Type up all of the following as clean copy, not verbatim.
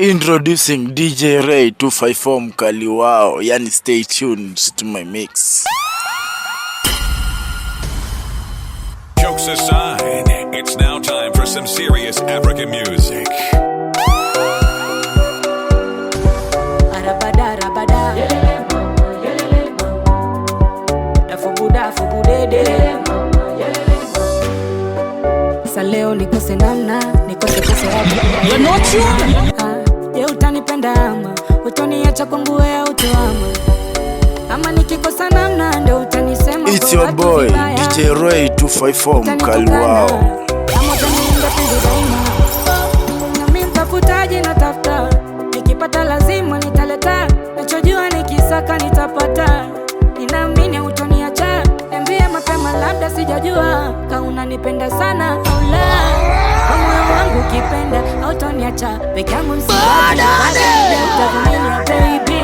Introducing DJ Ray 254 mkali wao, yani stay tuned to my mix. Jokes aside, it's now time for some serious African music. Arabada, arabada, dafubuda, fubudede. Sa leo nikose namna, nikose pesa wapi. You're not sure? Je, utanipenda ama utaniacha kwangu wewe utoama? Ama nikikosa namna ndio utanisema. It's your boy DJ Ray 254 mkali wao. Ama utanienda penzi daima. Na mimi mtafutaji na tafuta, nikipata lazima nitaleta, nachojua nikisaka nitapata. Ninaamini utaniacha, niambie mapema labda sijajua kama unanipenda sana au la. Kwa moyo wangu ukipenda hautaniacha peke yangu msibaki. Utavumilia baby,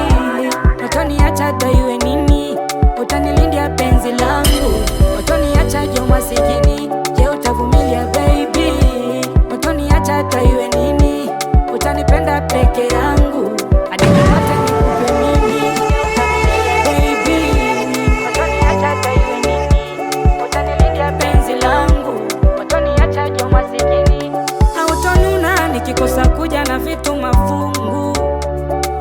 utaniacha hata iwe nini, utanilindia penzi langu, utaniacha jo masikini. Je, utavumilia baby, utaniacha hata iwe nini, utanipenda peke yangu hadi nipate nikupe mimi baby, utaniacha hata iwe nini, utanilindia penzi langu, utaniacha jo masikini. Hautonuna nikikosa kuja na vitu mafungu,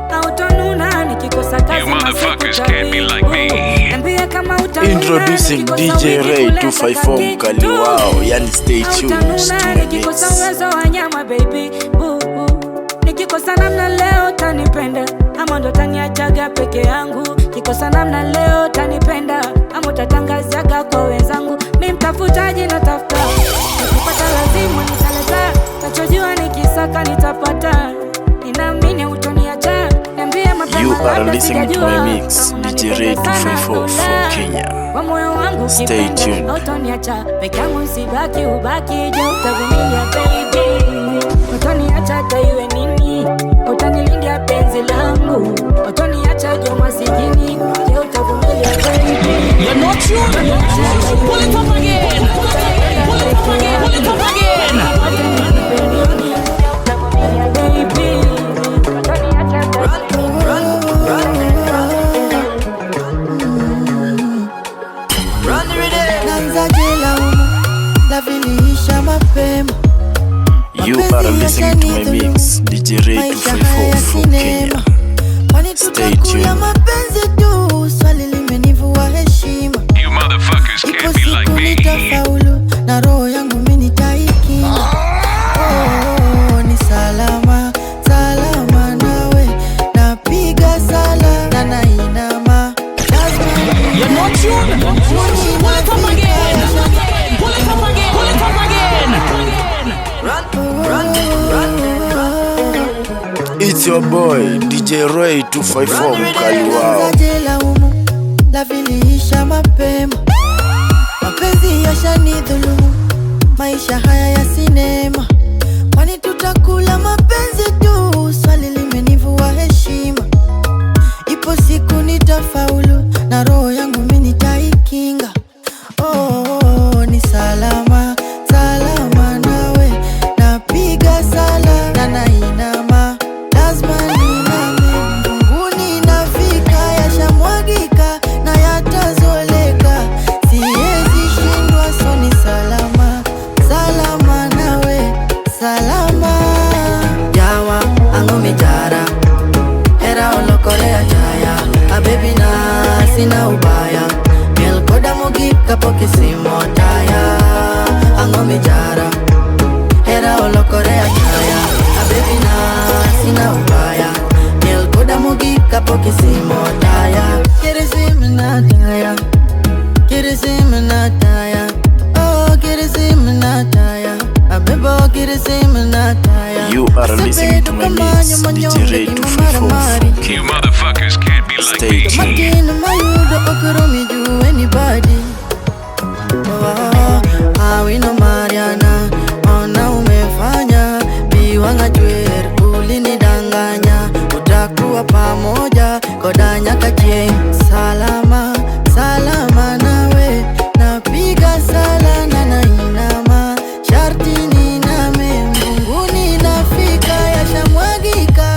hautonuna nikikosa kazi motherfuckers can't be like me. Introducing DJ Ray 254 mkali wao, yani stay tuned to my mix. Nikikosa uwezo wa nyama baby boo, nikikosa namna leo utanipenda ama ndo taniachaga peke yangu. Kikosa namna leo utanipenda ama utatangazaga kwa wenzangu. Mimi mtafutaji na tafuta, nikipata lazima nitaleta, nachojua nikisaka nitapata. Ninaamini utaniacha, niambie mapema. You are listening to my mix, DJ Ray 254 from Kenya. Kwa moyo wangu Stay tuned. Utaniacha peke yangu msibaki ubaki. Je, utavumilia baby, utaniacha hata iwe nini, utanilindia penzi langu, utaniacha jo masikini. Je, utavumilia baby. You're not sure? Pull it up again. Pull it up again. Pull it up again. You are listening to my mix, DJ Ray 254 from Kenya. Stay tuned. You motherfuckers can't be like me. Na roho yangu mimi nitaikinga. Oh, ni salama, salama nawe. Napiga sala na nainama. You're not sure? Pull it up again. Pull it up again. Pull it up again. It's your boy DJ Ray 254 mkali wao. La viliisha mapema, mapenzi yashanidhulumu, maisha haya ya sinema. Kwani tutakula mapenzi tu? Swali limenivua heshima. Ipo siku nitafaulu, na roho yangu mimi nitaikinga. Oh, ni salama, salama nawe. Napiga sala na nainama, lazima niname. Mbinguni nafika, yashamwagika na yatazoleka. Siwezi shindwa, so ni salama, salama nawe, salama. Jawa angu mijara, hera olokorea jaya. Baby na sina ubaya, mielkoda mugika poki simo taya. Angu mijara, hera olokorea jaya. Baby na sina ubaya, mielkoda mugika poki simo taya. Kirisimi na taya, kirisimi na taya. Oh, kirisimi na taya. Abebo kirisimi na taya. You are listening to my mix, DJ Ray 254 from You Kenya. motherfuckers can't be like Stay me. tuned. Makina mayudo okoromi ju anybody. Awino Mariana, ona umefanya biwanga jwer, ulinidanganya utakuwa pamoja kodanya kaje. Salama, salama nawe, napiga sala na nainama, sharti niname. Mbinguni nafika, yashamwagika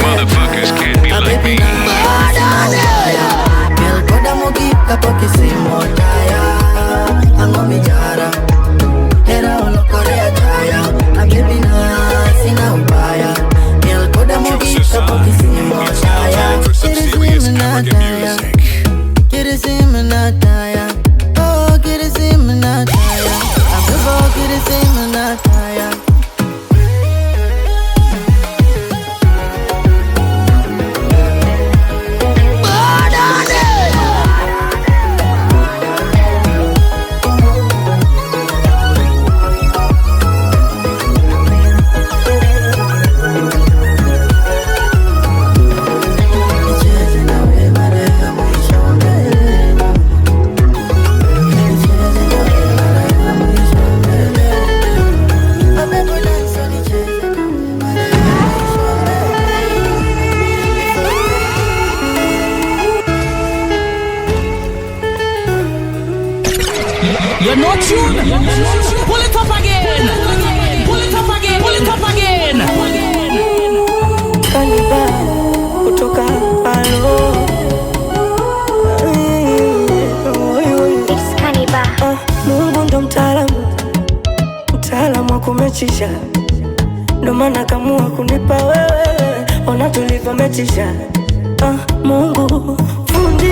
motherfuckers can't be like me. Mel koda mogi kapoki simo taya. Ango mi jara. Hera ono korea taya. Baby na sina ubaya. Mel koda mogi kapoki simo taya. Kirisima na taya. Oh, kirisima na taya. Abubo kirisima na taya. You're not tuned. Pull it up again. Pull it up again. Pull it up again. Kaniba kutoka alo. Mungu ndo mtaalamu wa kumechisha. Ndo maana kamua kunipa wewe. Ona tulivyo mechisha. Mungu fundi.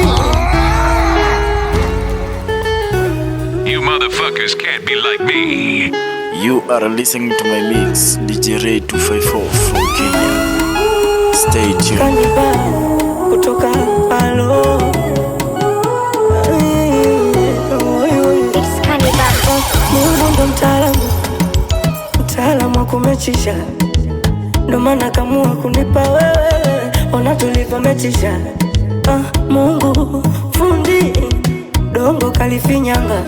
You motherfuckers can't be like me. You are listening to my mix, DJ Ray 254 from Kenya. Stay tuned. Kaniba kutoka alo. Mungu ndo mtaalamu wa kumechisha. Ndo maana kamua kunipa wewe. Ona tulivyo mechisha. Mungu fundi. Dongo kalifinyanga.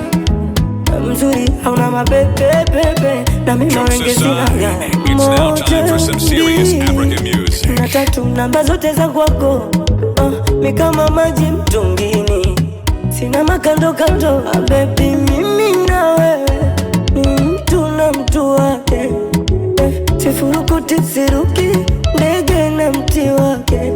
Mzuri hauna mabebe na mimi wenge sinaga. It's now time for some serious African music. Na tatu namba zote za kwako. Mi kama maji mtungini. Sina makando kando. Baby mimi na wewe ni mtu na mtu wake. Sifurukuti siruki ndege na mti wake.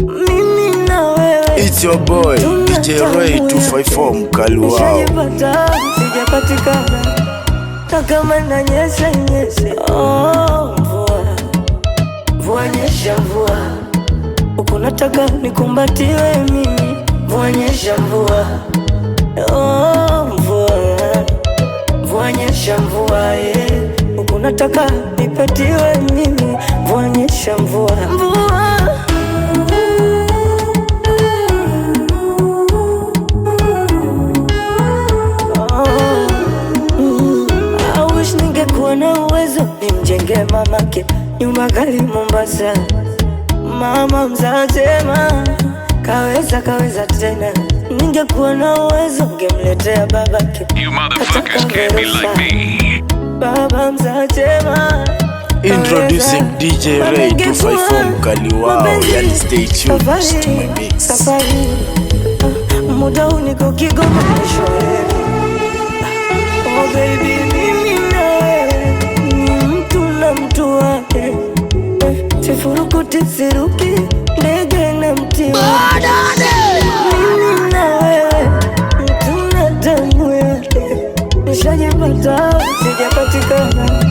Mimi na wewe. It's your boy, DJ Ray 254 mkali wao. Nishajipata, sijapatikana. Na kama nanyesha nyeshe. Mvua nyesha mvua. Uko nataka nikumbatiwe mimi. Mvua nyesha mvua. Mvua nyesha mvua. Uko nataka nipatiwe mimi. Mvua nyesha mvua. Ningekuwa na uwezo nimjenge mamake nyumba kali Mombasa. Mama mzatema kaweza tena. Ningekuwa na uwezo ngemletea babake. You motherfuckers can't be like me. Baba mzatema. Introducing DJ Ray 254 mkali wao. Yani stay tuned to my mix. Safari muda huu niko Kigoma shule. Oh baby mimi mtu wake. Sifurukuti siruki ndege na mti wake. Mimi na wewe mtu na damu yake. Nishajipata sijapatikana.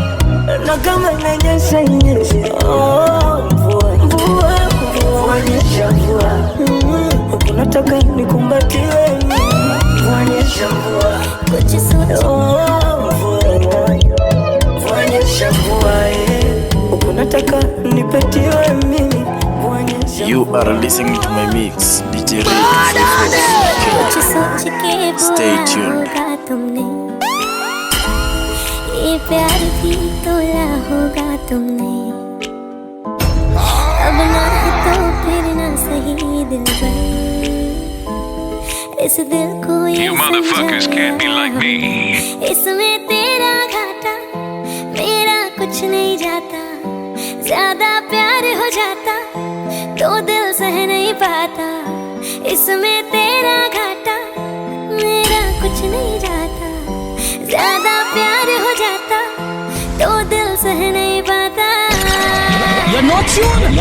Na kama nanyesha nyesha. Mvua nyesha mvua. Ukinataka nikumbatiwe mvua nyesha mvua. Mvua nyesha mvua. Ukinataka nipatiwe mimi mvua nyesha. You are listening to my mix, DJ Ray 254 Kenya. Stay tuned. ये प्यार भी तोला होगा तुमने. अब ना तो फिर ना सही दिल पर. इस दिल को You motherfuckers can't be like me. इसमें तेरा घाटा मेरा कुछ नहीं जाता. ज्यादा प्यार हो जाता तो दिल सह नहीं पाता. इसमें तेरा घाटा मेरा कुछ नहीं जाता. ज्यादा प्यार हो जाता तो दिल सह नहीं पाता. You're not tuned.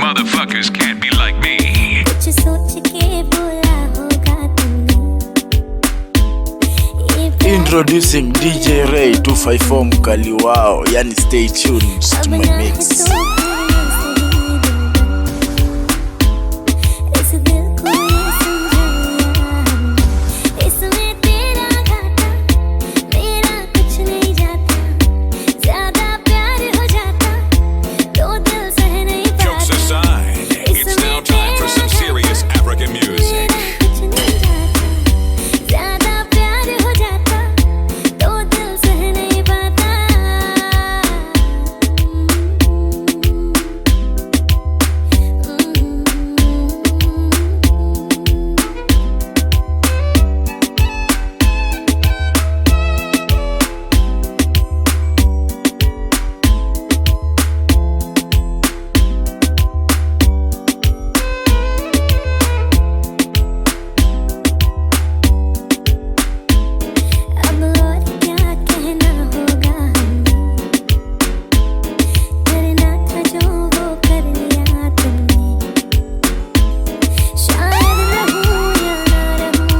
motherfuckers can't be like me. Introducing DJ Ray 254 mkali wao, yani stay tuned to my mix. Jokes aside, it's now time for some serious African music.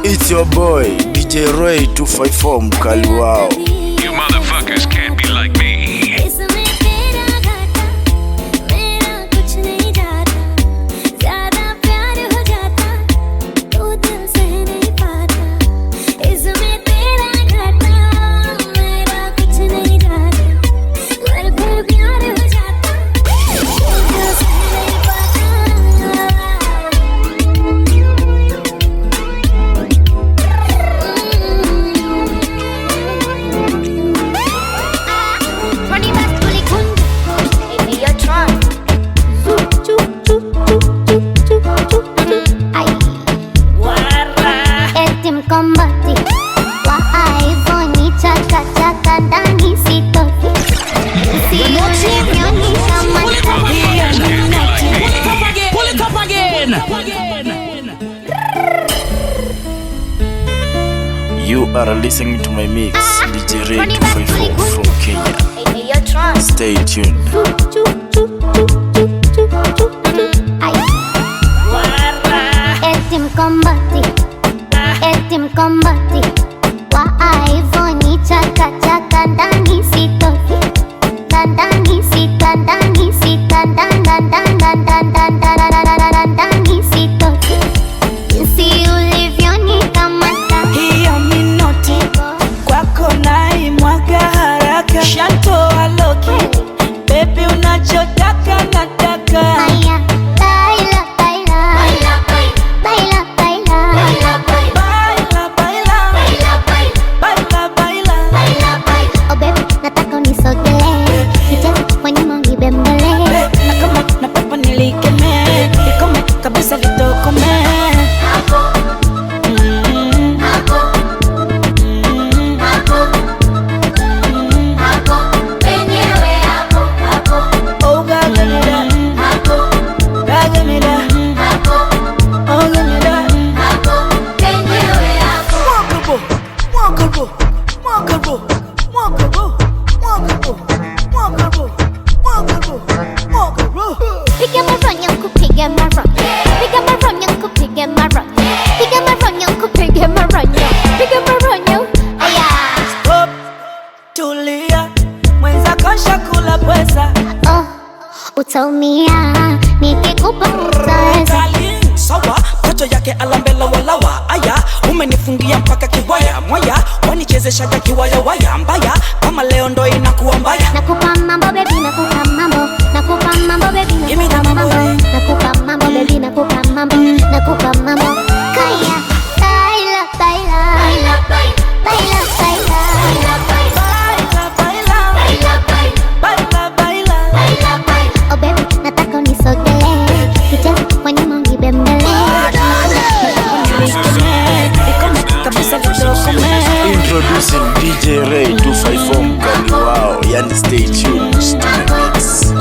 It's your boy DJ Ray 254 mkali wao. You motherfuckers can't be like me. You are listening to my mix, DJ Ray 254 from Kenya. Stay tuned. Utaumia nikikupa utaweza. Sawa, toto yake alambela walawa. Aya, umenifungia mpaka kiwaya. Mwaya, wanichezeshaga kiwaya waya mbaya. Kama leo ndo inakuwa mbaya. Nakupa mambo baby, nakupa mambo. Nakupa mambo baby, nakupa mambo. Nakupa mambo baby, nakupa mambo. Nakupa mambo. Kaya, baila, baila. Baila, baila. Baila, baila. Baila, baila. Baila, baila. Baila, baila. Oh baby, nataka unisogelee. Kicheza kwa nyuma unibembele. Introducing DJ Ray 254 mkali wao, yani stay tuned to my mix.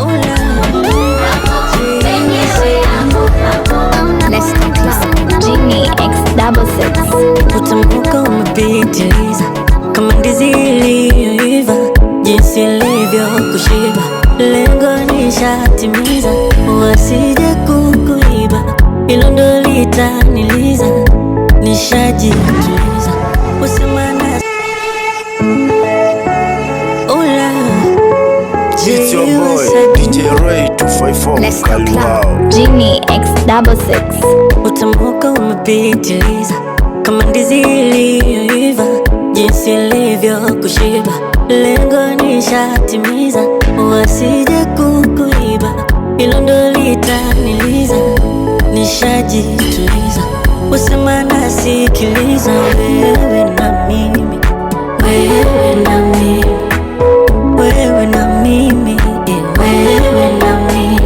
Let's go club. Genie X66. Utambuka umepitiliza kama ndizi iliyoiva, jinsi ilivyo kushiba, lengo nishatimiza. wasije kukuiba, hilo ndo litaniliza, nishajituliza. Usemana Ola It's your boy DJ Ray 254. Let's go club. Genie X66. utamuka umepitiliza, kama ndizi iliyoiva, jinsi ilivyo kushiba, lengo nishatimiza, wasije kukuiba, hilo ndo litaniliza, nishajituliza. Usema nasikiliza, wewe na mimi, wewe na mimi, wewe na mimi, wewe na mimi,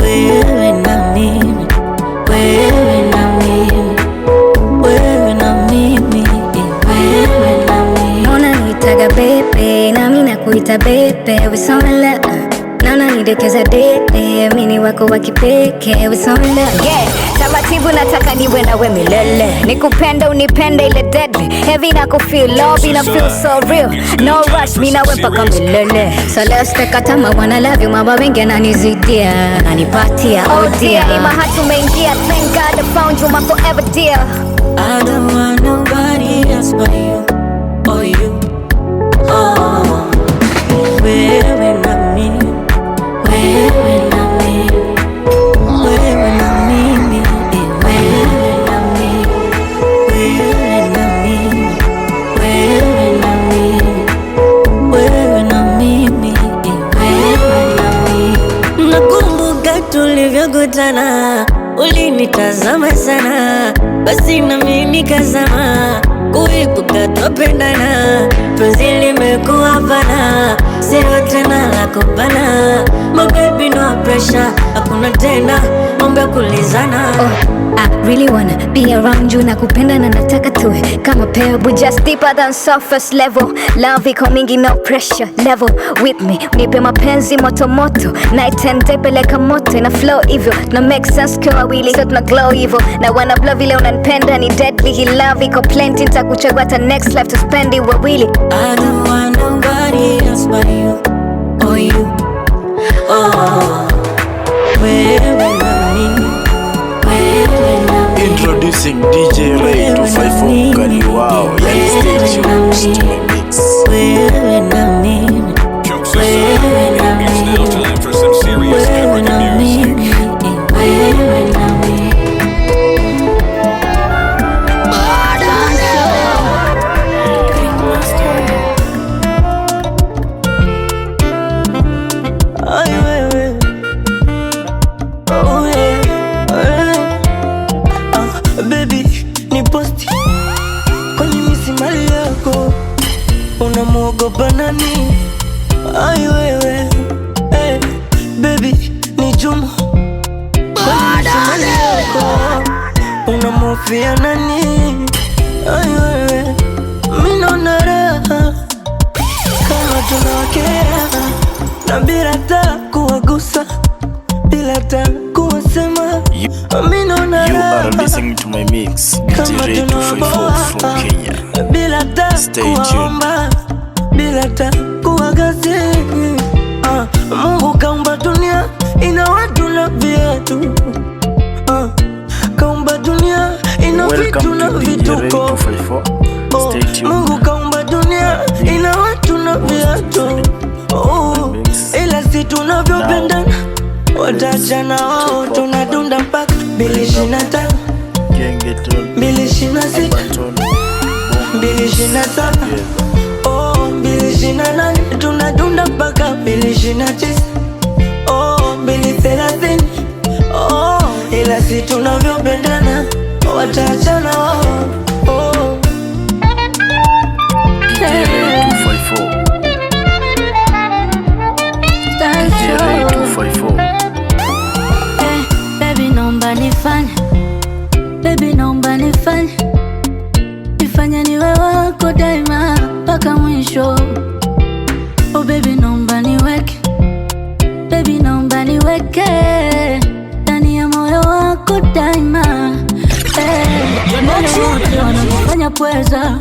wewe na mimi, wewe na mimi, wewe na mimi, wewe na mimi. Unanitaga bebe, nami nakuita bebe, we so in love. Na unanidekeza dede, mini wako wa kipekee, we so in love. Yeah, taratibu nataka niwe nawe milele, nikupende unipende ile deadly, heavy na kufeel love ina feel so real, no rush, mi nawe mpaka milele. So let's take a time, I wanna love you, mambo mengi yananizidia, nanipatia, oh dear. Ima hatumengia, thank God I found you, my forever dear. I don't want nobody else but you, oh you, oh. Wewe na mimi, wewe na mimi, wewe na mimi, wewe na mimi, wewe na mimi, wewe na mimi, wewe na mimi, wewe na mimi. Nakumbuka tulivyokutana, ulinitazama sana, basi na mimi nikazama, kuibuka twapendana, penzi limekuwa pana, sio tena la kubana. My baby no pressure, hakuna tena mambo ya kulizana. Oh, I really wanna be around you, nakupenda na nataka tuwe kama pebble, just deeper than surface level. Love iko mingi, no pressure level with me, unipe mapenzi moto moto, night and day peleka moto, ina flow hivyo, na make sense kwa wawili, so tuna glow hivyo, na wanna blow vile unanipenda ni deadly, hii love iko plenty, nitakuchagua hata next life to spend it wawili. I don't want nobody else but you, oh you, oh. Wewe na mimi, wewe na mimi. Introducing DJ Ray 254 Kaliwao, yani stay tuned to my mix. Wewe na mimi, Jokes aside, it's now time for some serious wewe na African music. mimi, wewe na mimi. Ay, wewe, oh yeah, baby, ni posti kwenye misimali yako, unamuogopa nani? Ay, wewe, hey, baby, ni Juma kwenye misimali yako, unamhofia nani? Ay, wewe, mi naona raha kama tunawakea, na bila hata kuwagusa, bila hata kuwasema, mi naona You are raha listening to my mix, DJ Ray 254 from Kenya. bila hata Stay tuned. kuwaomba, bila hata kuwagasi. Mungu kaumba dunia ina watu na viatu, kaumba dunia ina vitu Welcome na to DJ Ray vituko. 254. Stay tuned. Mungu kaumba dunia ina watu na viatu, ila si tunavyopendana, watachana wao, tunadunda mpaka 225, Gengeton, 226, Baton, 227, oh 228, tunadunda mpaka 229, oh 230, oh ila si tunavyopendana, watachana wao, oh. DJ Ray 254. DJ Ray 254. Baby naomba nifanye, baby naomba nifanye, nifanye niwe wako daima mpaka mwisho. Oh baby naomba niweke, baby naomba niweke ndani ya moyo wako daima. Wale wote wanakufanya pweza,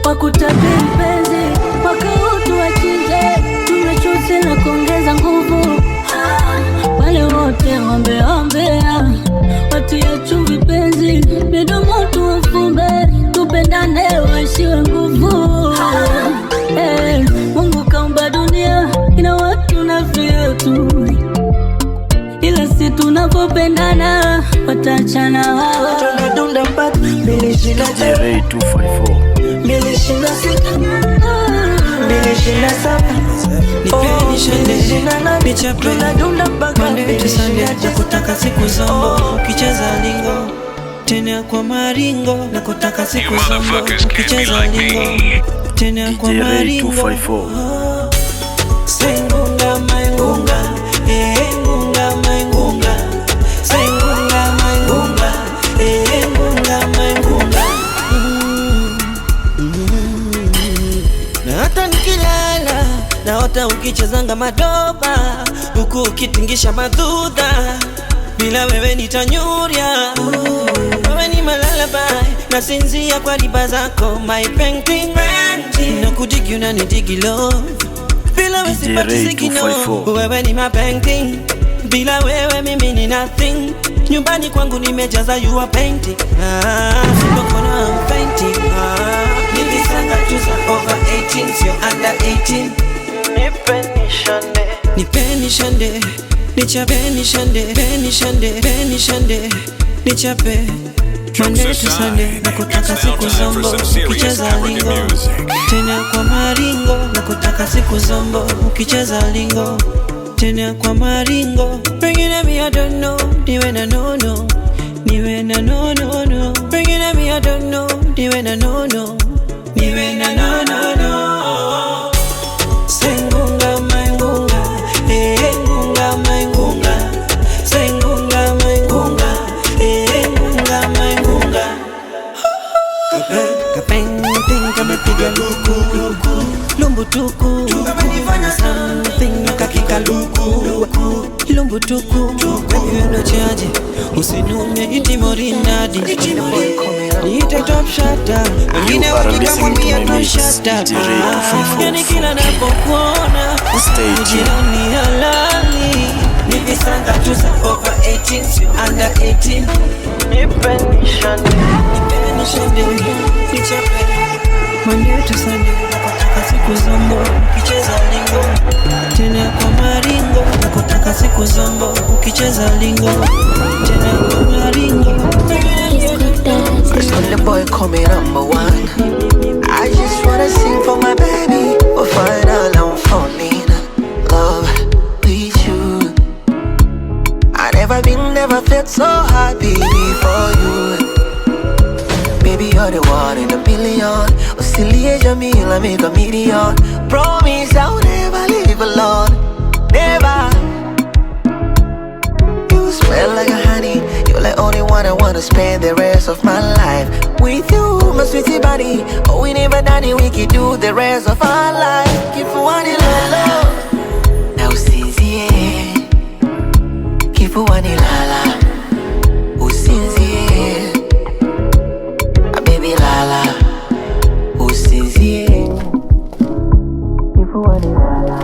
wakutabiri mpenzi, wakautu wachinje, tumechuzi na kuongeza nguvu. Wale wote wote wambeombea, watie chumvi penzi, midomo tuwafumbe, tupendane waishiwe nguvu. Mungu kaumba dunia ina watu na vyetu, ila si tunapopendana watachana wao. Tunadunda mpaka milishina DJ Ray 254. milishina sita, milishina saba. Nipeni shende, nichape Monday to Sunday, nakutaka siku zombo ukicheza lingo tena kwa maringo, nakutaka siku zombo ukicheza lingo tena kwa maringo. Sengunga maingunga, ngunga maingunga, sengunga maingunga, ngunga maingunga. Na hata nikilala naota ukichezanga madoba, huku ukitingisha madudha, bila wewe nitanyuria. Wewe ni malalabai, nasinzia kwa riba zako, my painting. Na kudigi unanidigi love, bila wewe sipati sikino. Wewe ni my painting, bila wewe mimi ni nothing. Nyumbani kwangu nimejaza you are painting. Sipokona I'm painting. Nilisanga tuza over 18, sio under 18. Nipeni shande, nichapeni shande, peni shande, peni shande, nichape Monday to Sunday, nakutaka siku zombo ukicheza lingo tena kwa maringo, nakutaka siku zombo ukicheza lingo tena kwa maringo. Pengine me I don't know, niwe na no no, niwe na no no no. Pengine me I don't know, niwe na no no, niwe na no no no. Sengunga maingunga, ngunga maingunga, sengunga maingunga, ngunga maingunga. Kapenting kamepiga luku, lumbu tuku, kamenifanya something kakika luku, lumbu tuku. Baby unachaje, usinume iti morinadi, niite top shatter, wengine wakikamwambia top shatter. Yani kila napokuona ujirani halali, nivisanga tuza over 18, sio under 18. Nipeni shande, nichape Monday to Sunday, nakutaka siku zombo ukicheza lingo tena kwa maringo, nakutaka siku zombo ukicheza lingo tena kwa maringo. The boy call me number one. I just wanna sing for my baby. Oh, final I'm falling in love with you. I never felt so happy before you. Baby, you're the one in a million. Oscillate Jamila, make a million. Promise I'll never leave alone. Never. You smell like a honey. You're the only one I wanna spend the rest of my life with you, my sweetie body. Oh, we never done it, we could do the rest of our life. Keep one in love. Now sincere. Keep one in lala. Oh, sincere. Baby lala. Oh, sincere. Keep one in lala.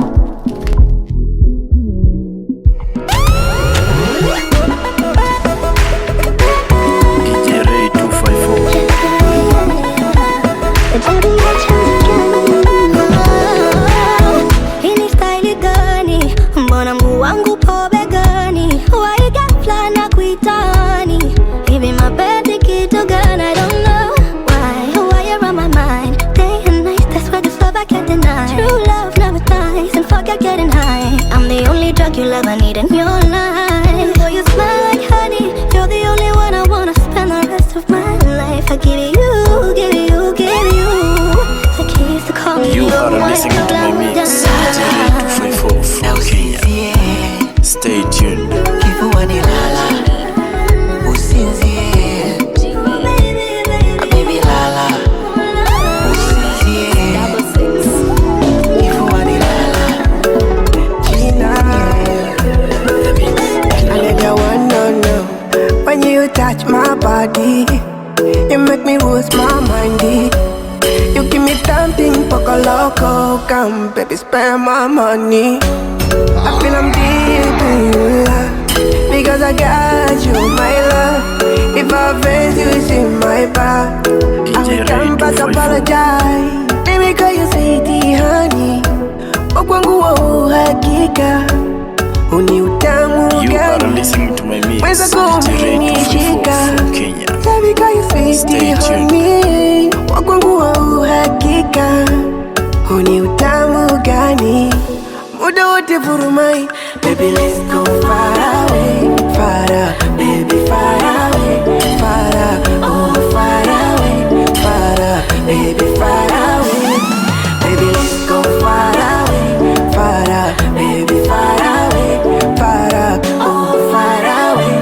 Hini style gani? Mbona mguu wangu po begani? Why ghafla na kuitani? Hivi mapenzi kitu gani? I don't know why you're on my mind day and night. That's why this love I can't deny. True love never dies and forget getting high. I'm the only drug you'll ever need in your life. Though you smell like honey, you're the only one I wanna spend the rest of my life. I give you the keys to call me. You are listening to my mix, DJ Ray 254 from Kenya. Stay tuned. Keep one in lala. Oh, sincere. Baby lala. Oh, sincere. Keep one in lala. Gina, I let you one know. When you touch my body, you make me lose my mind. You give me something poco loco. Come, baby, spend my money. I feel I'm deep in love. I got you, my love. If I offend you, it's in my back. I will come back, apologize. Baby, call you sweetie, honey. Wakwangu wa uhakika. Uni utamu gani. You are listening to my mix. Mweza kuminishika. Baby, call you sweetie, honey. Wakwangu wa uhakika. Uni utamu gani. Muda wote vurumai. Baby, let's go far away. Far away, baby, far away. Far away, oh, far away. Far away, baby, far away. Baby, let's go far away. Far away, baby, far away. Far away, oh, far away.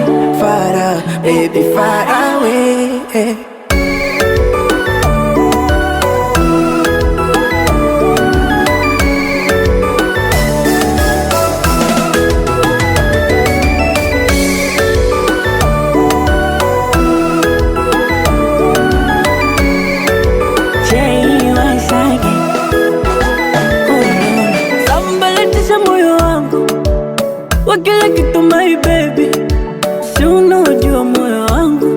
Far away, baby, far away. Kila kitu my baby, si unajua moyo wangu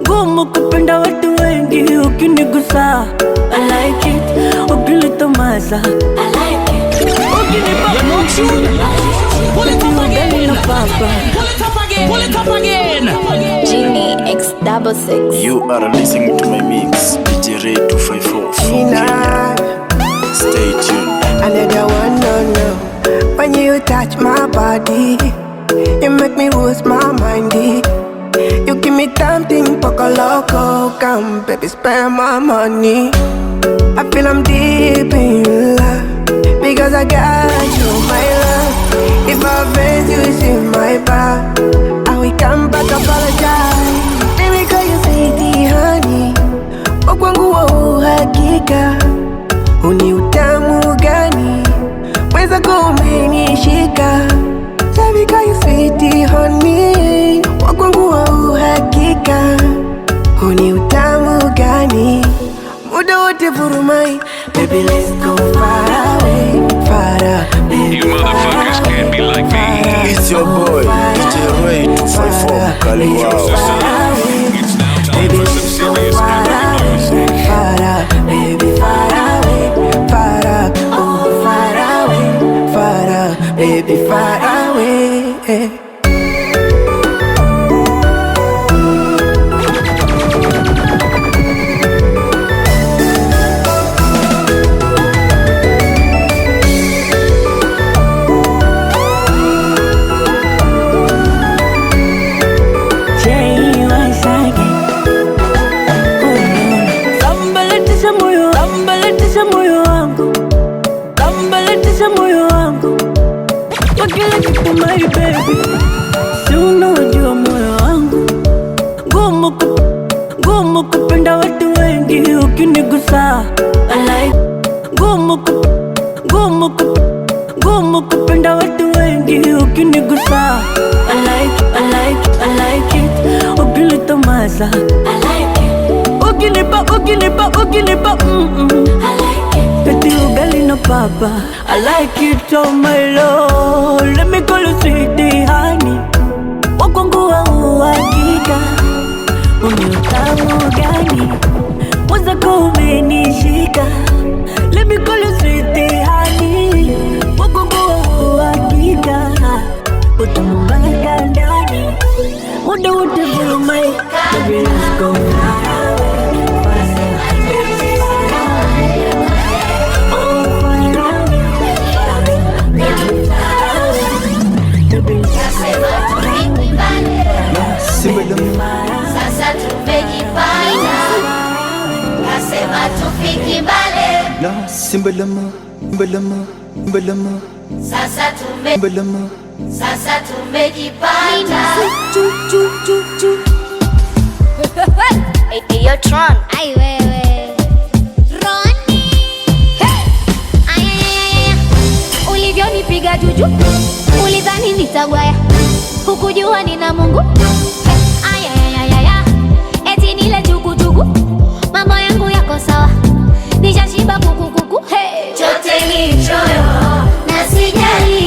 ngumu kupenda watu wengi. Ukinigusa I like it, ukinitomasa I like it, ukinipa pull it up again, pull it up again. Genie X66. You are listening to my mix. DJ Ray 254 from Kenya. Stay tuned. Another one, no. When you touch my body, you make me lose my mind. You give me something poco loco. Come, baby, spend my money. I feel I'm deep in love because I got you, my love. If I offend you, it's in my back. I will come back, apologize. Baby, call you sweetie, honey. Wakwangu wa uhakika. Uni utamu gani. Mweza kuminishika. Baby, call you sweetie, honey. Wakwangu wa uhakika. Uni utamu gani. Muda wote vurumai. Baby, let's go far away. Far away, baby, You motherfuckers can't be like me. It's your boy, DJ Ray 254 Kali Wow. It's now time for some serious African music. Far away, baby, far away. Far away, oh, far away. Far away, baby, far away. Moyo wangu kwa kila kitu my baby, si unajua moyo wangu ngumu kupenda watu wengi. Ukinigusa I like, ngumu kupenda watu wengi. Ukinigusa I like it, ukinitomasa I like it, ukinipa I like it. Kati ugali na papa, I like it, oh my lord. Let me call you sweetie, honey. Wakwangu wa uhakika. Uni utamu gani. Mweza kuminishika. Let me call you sweetie, honey. Wakwangu wa uhakika. Utamu mbaka ndani. Muda wote vurumai. Baby, let's go far away. Sasa tumejipanga, nasema tufiki mbali. Sasa tumejipanga. Hey, yo, Tron. Ay, wewe Ronnie. Hey. Ay. Ulivyonipiga juju, ulidhani nitagwaya, hukujua nina Mungu. Eti nile jugu, mambo yangu yako sawa, nishashiba kuku. Hey. Chote ni choyo na sijali,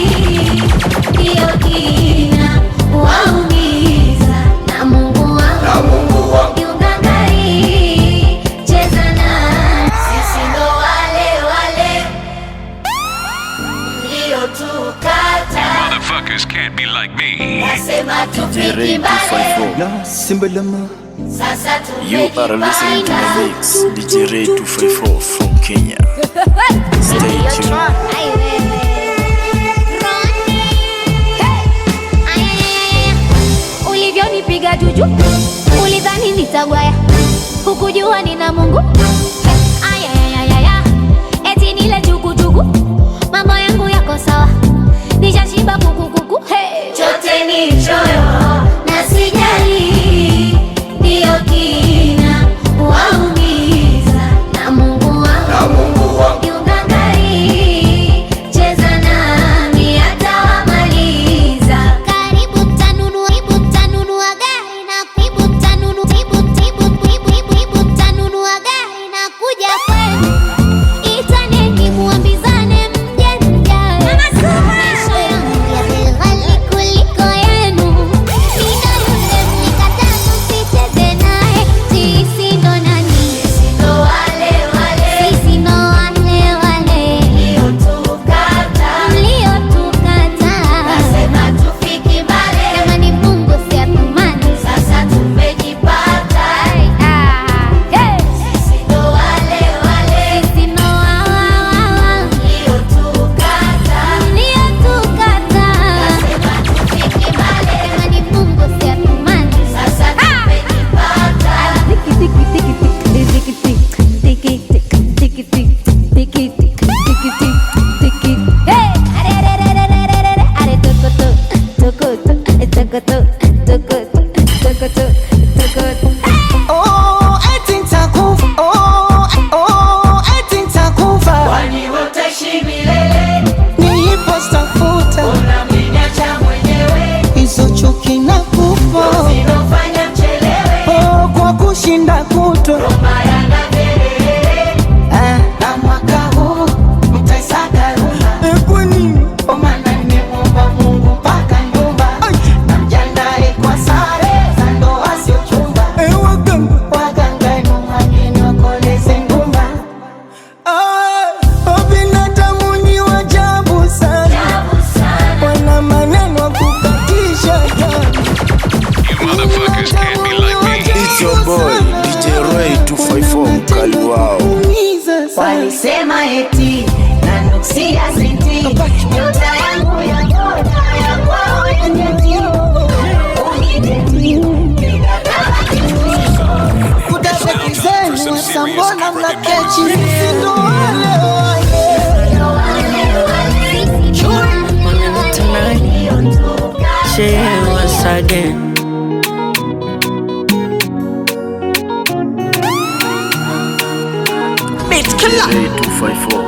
hiyo kina waumi. Ray 254. Sasa You are listening to my mix, DJ Ray 254 from Kenya. Stay tuned. Ulivyonipiga juju, ulidhani nitagwaya, hukujua nina Mungu. Ayayayaya, eti nile jugujugu, mambo yangu yako sawa, nishashiba kukukuku. Chote ni choyo na sijali, ndio kina waumiza na Mungu wangu kiungangari, cheza nami atawamaliza. Karibu tanunua gari na tanunua gari na kuja kwenu, itaneni muambizane mje mjae. Maisha yangu ya bei ghali kuliko yenu, nina yule mlikataa msicheze naye. Sisi ndo nani? Sisi ndo wale mliotukataa. Nasema tufiki mbali, kama ni Mungu si atumani. Sasa tumejipata. Sisi ndo wale mliotukataa. Nasema tufiki mbali, kama ni Mungu si atumani. Sasa tumejipata. Oh, eti nitakufa. Eti nitakufa. Kwani utaishi milele? Nilipostafuta Unamniacha mwenyewe, hizo chuki na kufa. zinofanya mchelewe. Oh, kwa kushinda kutwa Maya na kelele, na mwaka huu mtaisaga rumba. Kwa nini? Kwa maana nimemuomba Mungu mpaka nyumba, na mjandae kwa sare za ndoa sio chumba. Waganga numani niokoleze ngumba. Binadamu ni wajabu sana, wana maneno ya kukatisha tamaa. You motherfuckers can't be like me. It's your boy, DJ Ray 254 mkali wao. walisema eti nanusia siti, nyota yangu ya nyota ya kwao ya nyeti. Unideti, piga kama kitu. Udadekizeni wasambona mnakechi, sisi ndo wale once again. Beat killer. Ray 254.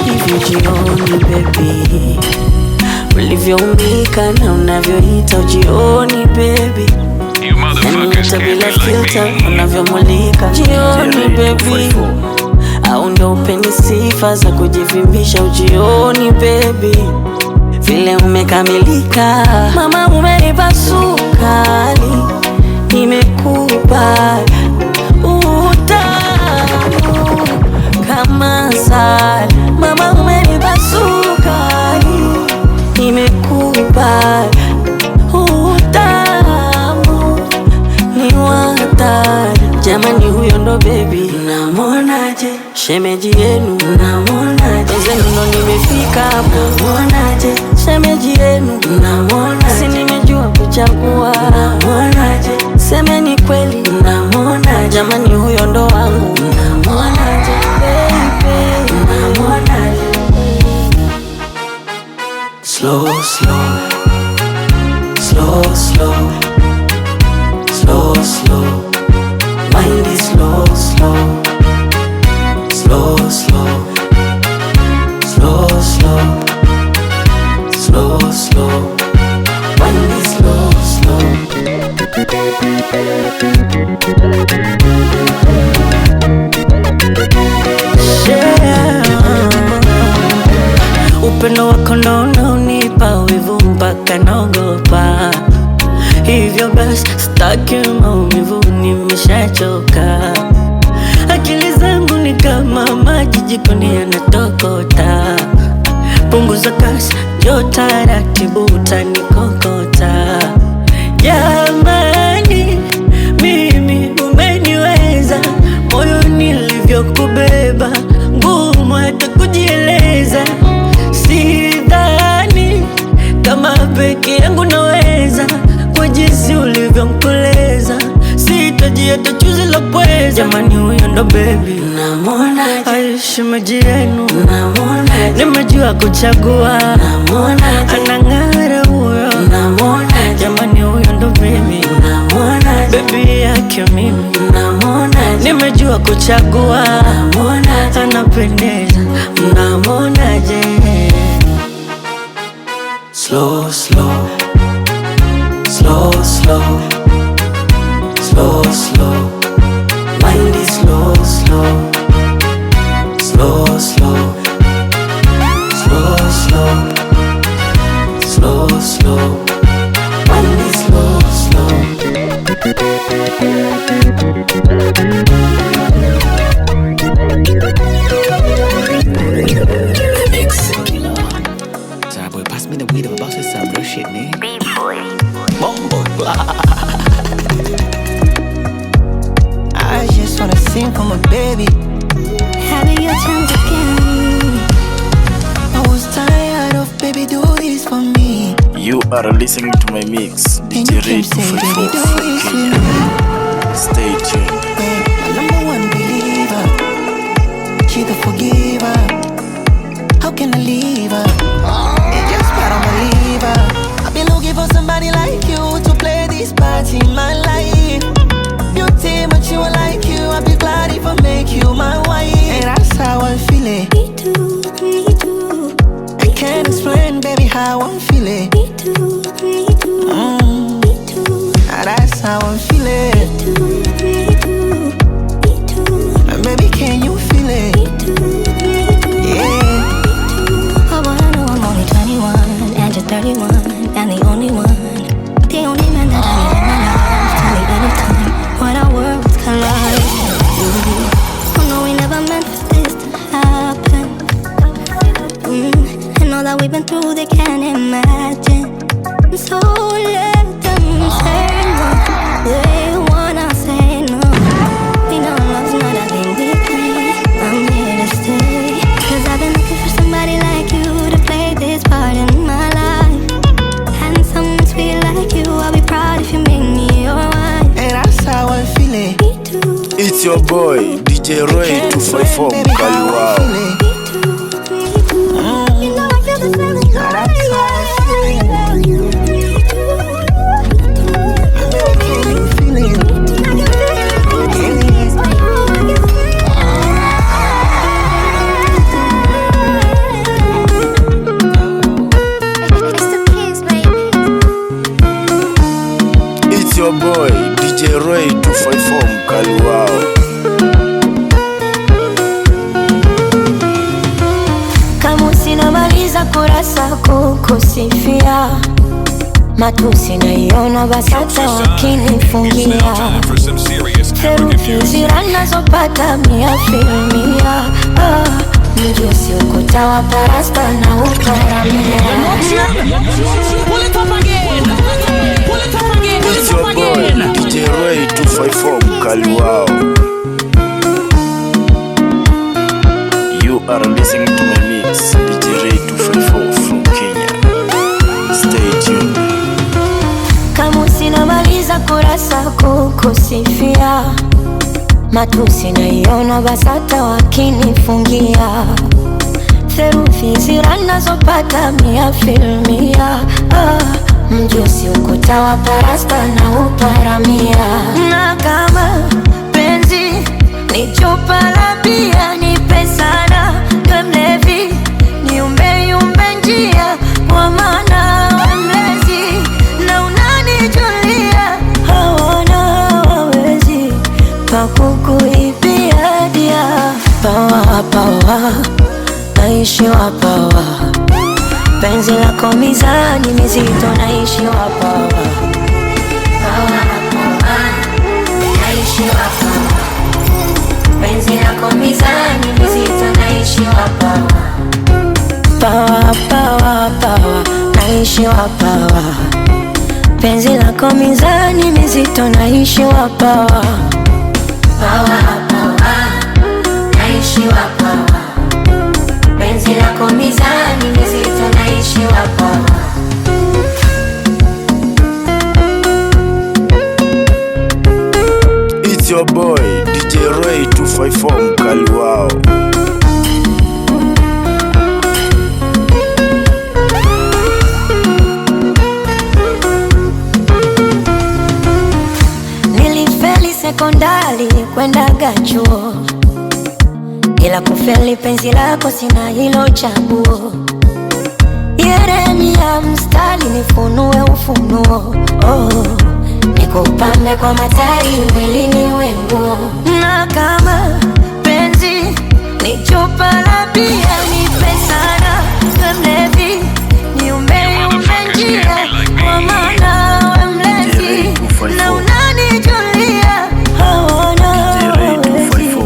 Hivi jioni baby, ulivyoumbika na unavyoita ujioni baby, You motherfuckers hata can't bila be like filter me. unavyomulika jioni baby, au ndo upeni sifa za kujivimbisha ujioni baby, vile umekamilika mama, umenipa sukari, nimekupa utamu kama sali, mama, umenipa sukari, nimekupa utamu ni watari. Jamani, huyo ndo baby, namonaje? Shemeji yenu, namonaje? Zenu ndo nimefika hapo, namonaje? Shemeji yenu, namonaje? Si nimejua kuchagua, namonaje? Semeni kweli, namonaje? Jamani, huyo ndo wangu, namonaje? Baby, namonaje? Slow, slow, slow, slow, slow, slow. Mind is slow, slow, slow, slow, slow, slow, slow, slow. Mind is slow, slow. Upendo wako ndo unaonipa wivu mpaka naogopa, hivyo basi sitaki maumivu, nimeshachoka. Akili zangu ni kama maji jikoni yanatokota, punguza kasi, njoo taratibu utanikokota. jinsi ulivyonkoleza, sihitaji hata chuzi la pweza. Jamani huyo ndo baby, namuonaje? Shemeji yenu, namuonaje? Nimejua kuchagua, namuonaje? Anang'ara huyo, namuonaje? Jamani huyo ndo baby, namuonaje? Baby yake mimi, namuonaje? Nimejua kuchagua, namuonaje? Anapendeza, mnamuonaje? Slow, slow, slow, slow, slow, slow. Mind is slow, slow, slow, slow, slow, slow, slow, slow. Mind is slow, slow. Sorry, boy, pass me the weed. I'm about to say some real shit, man. Bumbo. I just wanna sing for my baby. Having your chance again. I was tired of baby do this for me. You are listening to my mix, DJ Ray 254 from Kenya. Stay tuned. My number one believer, she the forgiver. How can I leave her? It just part of my liver. I've been looking for somebody like you to play this part in my life. Beauty, but you are like you. I'd be glad if I make you my wife. And that's how I'm feeling. Me too, me too. I can't explain, baby, how I'm feeling. Me too, me too. Me too. That's how I'm feeling. Me too, me too. Me too. Baby, can you feel it? Me too, me too. Yeah. I wanna know I'm only 21 and you're 31 and the only one. The only man that I need in my life. Tell me anytime when our worlds collide. Oh no, we never meant for this to happen. And all that we've been through, they can't imagine. So let them say no. They wanna say no. We know love's not a thing we play. I'm here to stay. 'Cause I've been looking for somebody like you to play this part in my life. And someone sweet like you, I'll be proud if you make me your wife. And that's how I'm feeling. Me too. It's your boy, DJ Ray 254 Baby, how I'm Mkaliwao. feeling. Me too, me too. You know I feel the same as That's how I'm feeling. you. Me too. Baby, can you feel it? It's your boy, DJ Ray 254 Mkaliwao. Kama sinamaliza kurasa kukusifia, matusi naiona basi hata wakinifungia. It's now time for some serious African Therufi music. ziranazopata 100%. Mjusi ukuta wa parasta na uparamia. Pull it up again. Pull it up again. Pull It's it up your boy, again. DJ Ray 254 Mkaliwao. You are listening to my mix, DJ Ray 254 from Kenya. Stay tuned. Kama sinamaliza kurasa kukusifia, matusi naiona basi hata wakinifungia. Therufi ziranazopata 100%. Mjusi ukuta wa parasta na uparamia. Na kama penzi ni chupa la bia, nipe sana we mlevi, niumbe yumbe njia, kwa maana we mlezi na unanijulia. Hawana hawawezi pakukuibia dia. Pawa pawa, naishi wa pawa. Penzi lako mizani mizito, naishi wa pawa. Pawa pawa, naishi wa pawa. Penzi lako mizani mizito, naishi wa pawa. Pawa pawa pawa, naishi wa pawa. Penzi lako mizani mizito, naishi wa pawa. Pawa pawa, naishi wa pawa. Penzi lako mizani mizito, naishi wa pawa. your boy DJ Ray 254 mkali wao. Nilifeli sekondari kwenda gachuo, ila kufeli penzi lako sina hilo chaguo. Yeremia mstari nifunue ufunuo, nikupambe kwa matari mwilini wenguo. Na kama penzi ni chupa la bia nipe sana, mlevi niumbe njia, kwa maana we mlezi na unanijulia. Hawana hawezi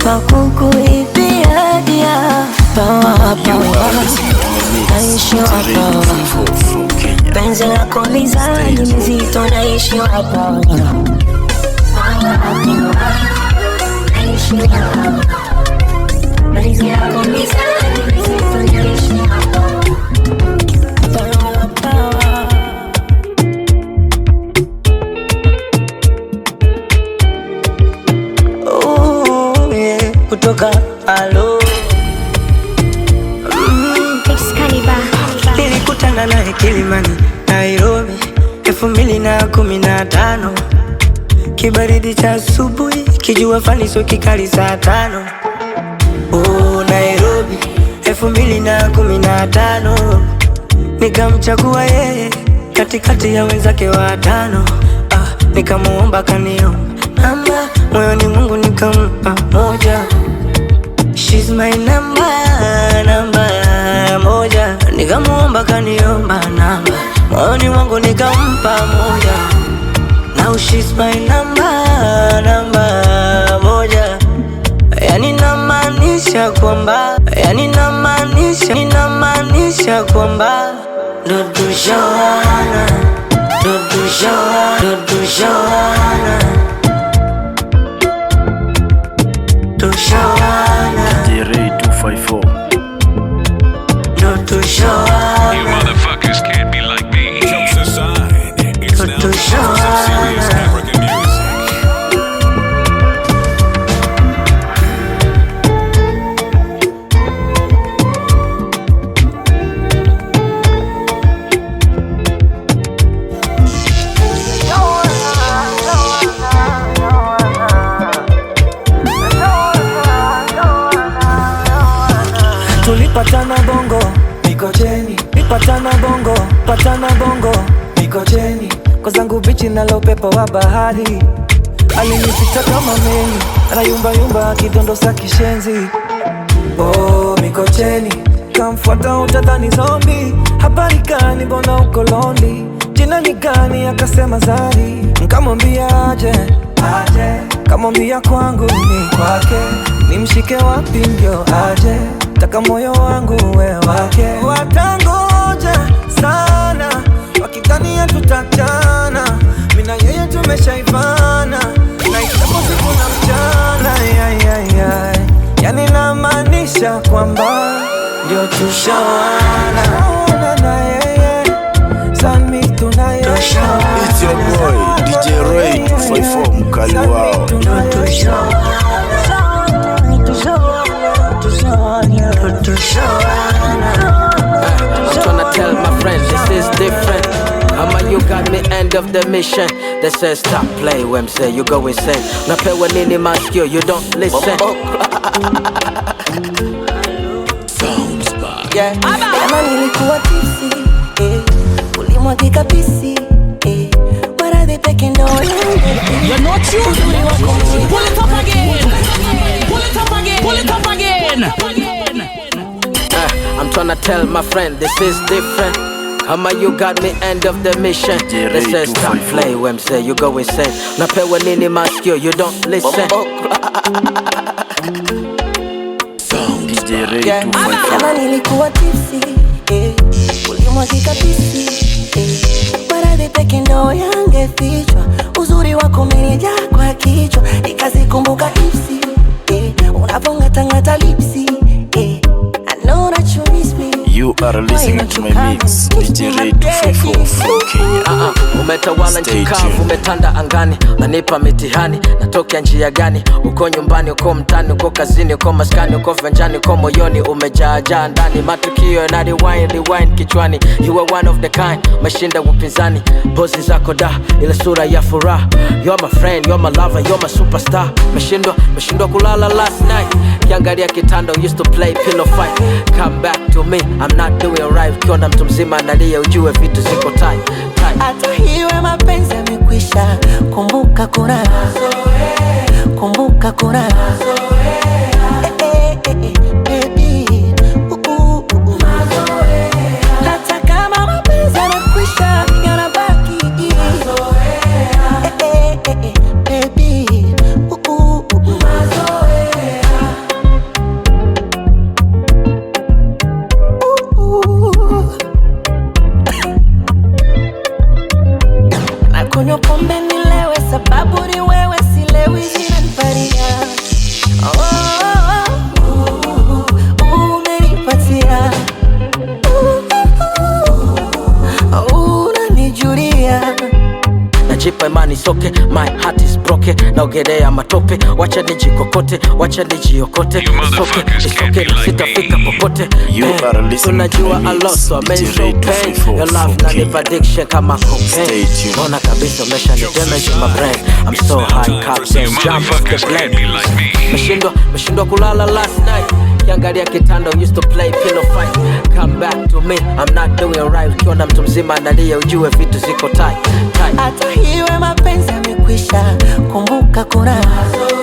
pakukuibia dia. Pawa naishi hapa, penzi lako mizani mizito, naishi hapa. Naishi hapa, penzi lako mizani mizito, naishi hapa. Kutoka alo nilikutana naye Kilimani, Nairobi 2015. Kibaridi cha asubuhi, kijua faniso kikali saa 5. Nairobi 2015. Nikamchagua yeye katikati ya wenzake watano. Nikamuomba kanio namba, moyoni Mungu nikampa moja. She's my namba moja. Nikamuomba kaniomba namba, moyoni mwangu nikampa moja. Now she's my namba moja. Yani namaanisha kwamba, yani namaanisha kwamba ndo tushawana, ndo tushawana, tushawana. DJ Ray 254. You motherfuckers can't be like me. Jokes aside, it's now time for some serious African music. Tulipatana bongo Mikocheni, patana bongo Mikocheni, kwa zangu bichi nalo pepo wa bahari. Alinipita kama meli, anayumba kidondosa kishenzi. Mikocheni, kamfuata utadhani zombi. Habari gani mbona uko lonely? Jina ni gani? Akasema Zari. Nkamwambia aje, kamwambia kwangu ni kwake. Nimshike wapi ndio aje? Taka moyo wangu we wake. Watangoja sana wakidhania tutachana, mina yeye tumeshaivana, na itapo siku na mchana. Yani namaanisha kwamba ndio tushawana na yeye, sami tunaye. It's your boy DJ Ray 254 mkali wao. I'm tryna tell my friends this is different. You got me end of the mission. They say stop play when say you go insane. Napewa nini maskio, you don't listen. Sounds bad. Yeah. Kama nilikuwa tipsy, ulimwagika pisi, maradhi peke ndo yangu. You're not you. Pull it up again. Pull it up again. Pull it up again. I'm tryna tell my friend this is different. You got me end of the mission. They say stop play when say you go insane. Napewa nini maskio, you don't listen. DJ Ray 254. Kama nilikuwa tipsy, ulimwagika pisi, maradhi peke ndo yangefichwa. Uzuri wako umenijaa kwa kichwa, nikazikumbuka ipsi, unavongatangata lipsi. I know that you miss me. You are listening to my mix, DJ Ray 254 from Kenya. umetawala nchi kavu, umetanda angani, unanipa mitihani. Natokea njia gani? Uko nyumbani, uko mtani, uko kazini, uko maskani, uko venjani, uko moyoni, umejaajaa ndani. Matukio na rewind kichwani. You are one of the kind, mashinda upinzani. Pozi zako da, ile sura ya furaha. You're my friend, you're my lover, you're my superstar. Meshindwa kulala last night. Kiangalia kitanda, used to play pillow fight. Come back to me, I'm not doing right. Ukiona mtu mzima analia, ujue vitu ziko tight. Hata hiwe mapenzi yamekwisha, kumbuka kuna mazoea, kumbuka kuna mazoea. Baby, mazoea. Hata kama mapenzi yamekwisha, yanabaki mazoea. Baby, mazoea. Nakunywa pombe nilewe, sababu ni wewe, silewi zinaniparia. Umenipatia, unanijulia. Najipa imani soke, my heart is broken. Naogelea matope, wacha nijikokote, wacha nijiokote. Soke, sitafika popote. Tunajua a lot, so I made so pain. Your love na ni addiction kama cocaine. Ona kabisa umesha ni damage in my brain. I'm so high, captain, jump off the plane. Meshindwa kulala last night. Kiangalia kitanda, used to play pillow fight. Come back to me, I'm not doing right. Ukiona mtu mzima analia, ujue vitu ziko tight. Hata hiwe mapenzi yamekwisha, kumbuka kuna mazoea.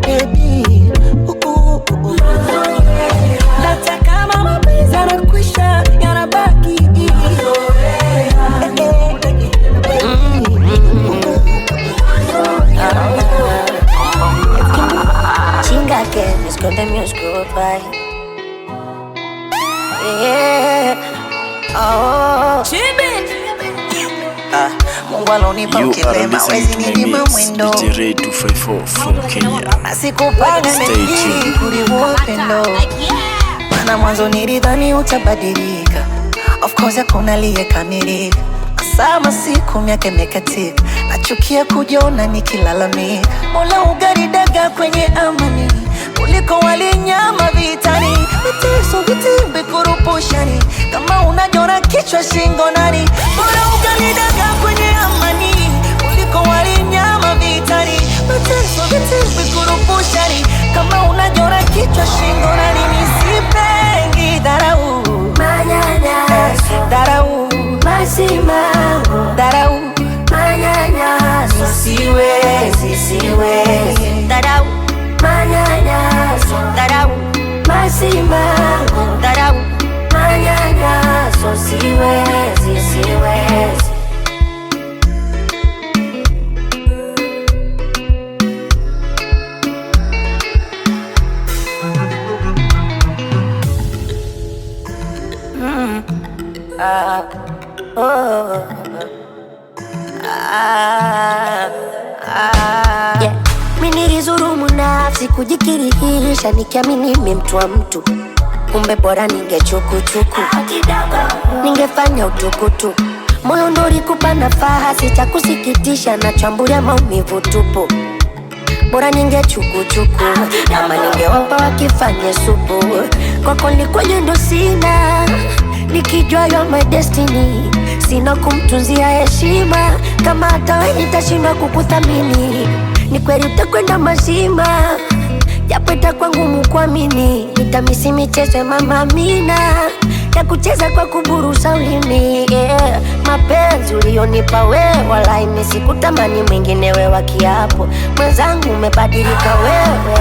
Baby, mazoea. Hata kama mapenzi yamekwisha, yanabaki mazoea. Chinga que me esconde mi goodbye. Yeah. Oh. Mungu alonipa ukilema, wezi ninyima mwendo. DJ Ray 254 from Kenya. Nasikupanga nijiri kuliwa upendo. Mana mwanzo nilidhani utabadilika. Of course hakuna aliyekamilika. Sama siku miaka imekatika, nachukia kujiona nikilalamika. Mola ugaridaga kwenye amani, kuliko walinyama vitani. Mateso vitimbi kurupushani, kama unajona kichwa shingo nani. Mola ugaridaga kwenye amani, kuliko walinyama vitani. Mateso vitimbi kurupushani, kama unajona kichwa shingo nani. Nisipengi dharau, manyanyaso, dharau, masimango, dharau, manyanyaso. Siwezi, dharau, manyanyaso, dharau, masimango, dharau, manyanyaso. Siwezi. Yeah. Mimi nilizurumu nafsi kujikirihisha, nikiamini mimi mtu wa mtu. Kumbe bora ningechukuchuku, ningefanya utukutu. Moyo ndo ulikupa nafaha, sitakusikitisha, nachambulia maumivu tupu. Bora ningechukuchuku, kama ningewapa wakifanye supu. Kwako nikwenye ndo sina, nikijua you're my destiny. Sina kumtunzia heshima, kama hata wewe nitashindwa kukuthamini. Ni kweli utakwenda mazima, japo itakuwa ngumu kuamini. Nitamisi michezo ya Mama Amina, ya kucheza kwa kuburusa ulimi. Yeah. Mapenzi ulionipa wewe, walai mimi sikutamani mwingine wewe wa kiapo. Mwenzangu umebadilika wewe,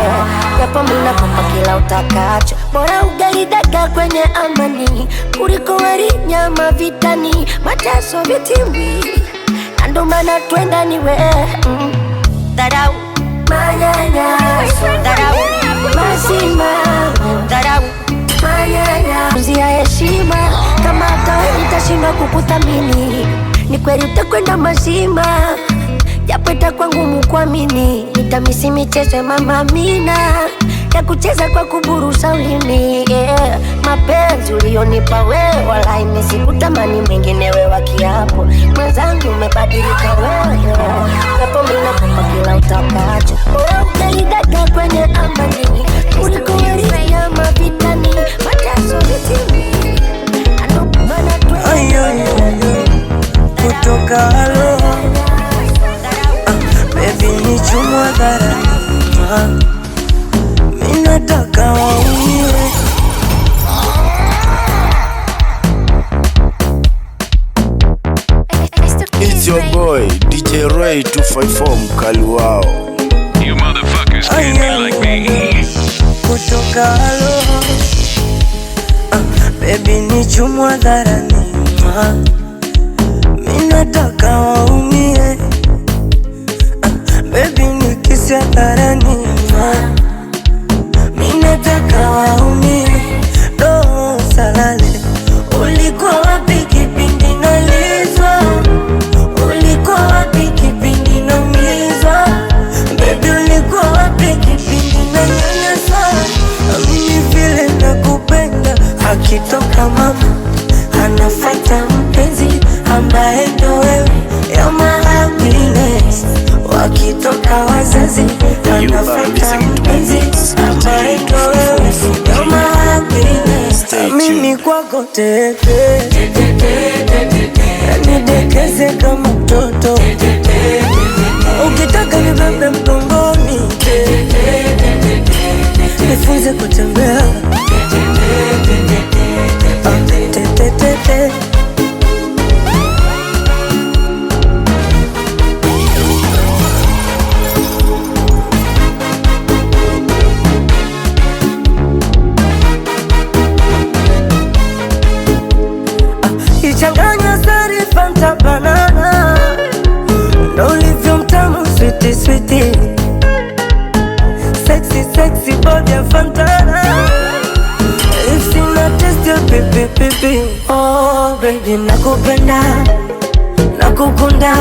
japo mimi nakupa kila utakacho. Bora ugali dagaa kwenye amani, kuliko wali nyama vitani. Mateso vitimbi, na ndo maana twenda ni wewe. Dharau, manyanyaso, dharau, masimango, dharau, manyanyaso. Uzia heshima, kama hata wewe nitashindwa kukuthamini. Ni kweli utakwenda mazima, japo itakuwa ngumu kuamini. Nitamisi michezo ya Mama Amina ya kucheza kwa kuburusa ulimi, yeah. Mapenzi ulionipa wewe walai nisikutamani mwingine wewe kiapo. Mwenzangu umebadilika wewe, japo mimi nakupa kila utakacho. Unaidaka kwenye amani ulikuwa ya mavitani mateso vitimi anopana tu kutoka alo baby ni chumwa dharani minataka waumie. It's your boy DJ Ray 254 mkali wao. You motherfuckers can't be like me. Kutoka alo baby ni chumwa dharani minataka waumie. Baby ni kisia dharani minataka waumie. No salale ulikuwa wapi kipindi nalizwa? Ulikuwa wapi kipindi naumizwa? Baby ulikuwa wapi kipindi nanyanyaswa? Mimi vile nakupenda akitoka mama anafuata mpenzi ambaye ndo wewe. You're my happiness. Wakitoka wazazi anafuata mpenzi ambaye ndo wewe. You're my happiness. Mimi kwako tete nidekeze kama mtoto. Ukitaka nibebe mgongoni nifunze kutembea. Ichanganya sari Fanta banana ndo ulivyo mtamu sweetie sweetie. Sexy sexy body ya Fantana. If sina taste ya pipi pipi. Oh baby nakupenda nakukunda.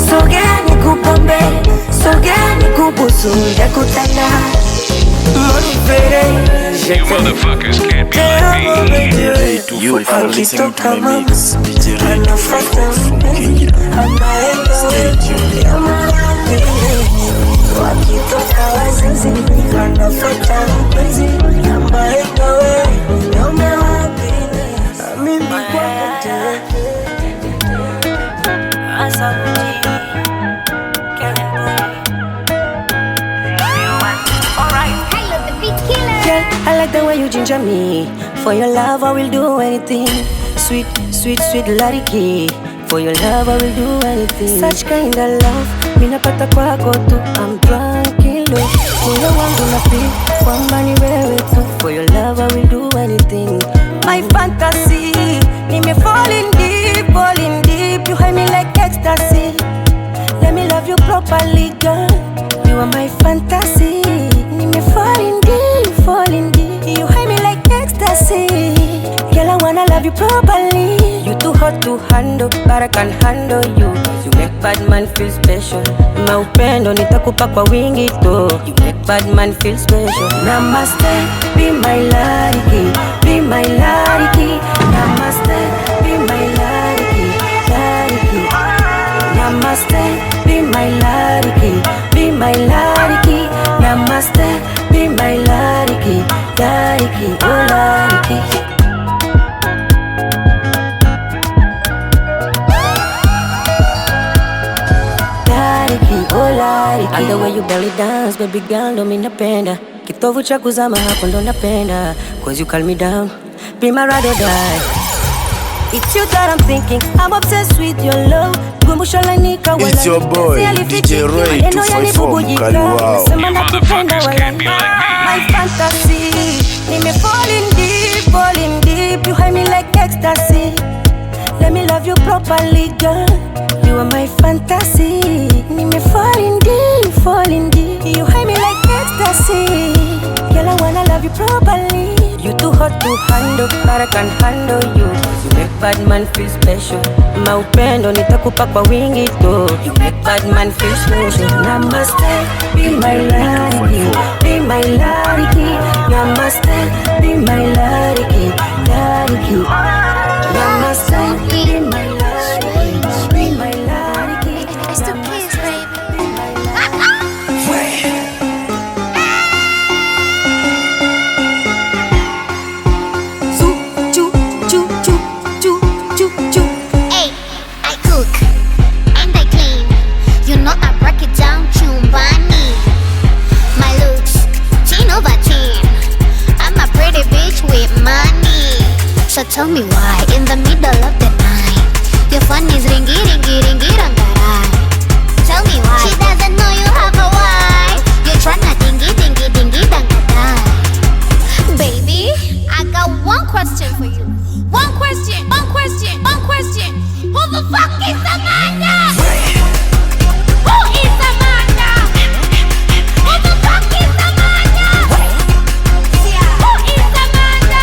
Sogea nikupambe sogea nikubusu ndakutana. You motherfuckers can't be like me. You are listening to my mix, DJ Ray 254 from Kenya. Stay tuned. Wakitoka wazazi wanafuata mpenzi ambaye ndo wewe. You're my happiness. Mimi kwako tete I like the way you ginger me. For your love I will do anything. Sweet, sweet, sweet lariki. For your love I will do anything. Such kind of love minapata kwako tu. I'm drunk in love. Moyo wangu na feel kwamba ni wewe tu. For your love I will do anything. My fantasy nime falling deep. You hide me like ecstasy. Let me love you properly, girl. You are my fantasy. Nime falling deep. You hide me like ecstasy. Girl, I wanna love you properly. You too hot to handle, but I can handle you. You make bad man feel special. Maupendo nitakupa kwa wingi tu. You make bad man feel special. Namaste, be my lariki. Be my lariki. Namaste, be my lariki. Lariki. Namaste, be my lariki. Be my lariki. Namaste, be my lariki. Lariki, oh lariki. And the way you belly dance, baby girl, ndo mimi napenda. Kitovu cha kuzama hapo ndo napenda. Cause you calm me down, be my ride or die. It's you that I'm thinking, I'm obsessed with your love. It's your boy, DJ Ray 254 mkali wao. Sema nakupenda wala my fantasy. Nime falling deep. You hide me like ecstasy. Let me love you properly, girl. You are my fantasy. Nime falling deep. You hide me like ecstasy. Girl, I wanna love you properly. You too hot difficult to handle, but I can handle you. You make bad man feel special. Maupendo nitakupa kwa wingi tu. You make bad man feel special. Namaste, be my lady, be my lady. Namaste, be my lady, lady. Namaste, be my lady, be my lady. It's the kids, baby. Hey, I cook and I clean. You know I break it down, chumbani. My looks, 10 over 10. I'm a pretty bitch with money. So tell me why, in the middle of the night, your phone is ringy, ringy, ringy, rangarai. Tell me why, she doesn't know you have a wife. You're tryna dingy, dingy, dingy, dangadai. Baby, I got one question for you. One question, one question, one question. Who the fuck is Amanda? Who is Amanda? Who the fuck is Amanda? Who is Amanda?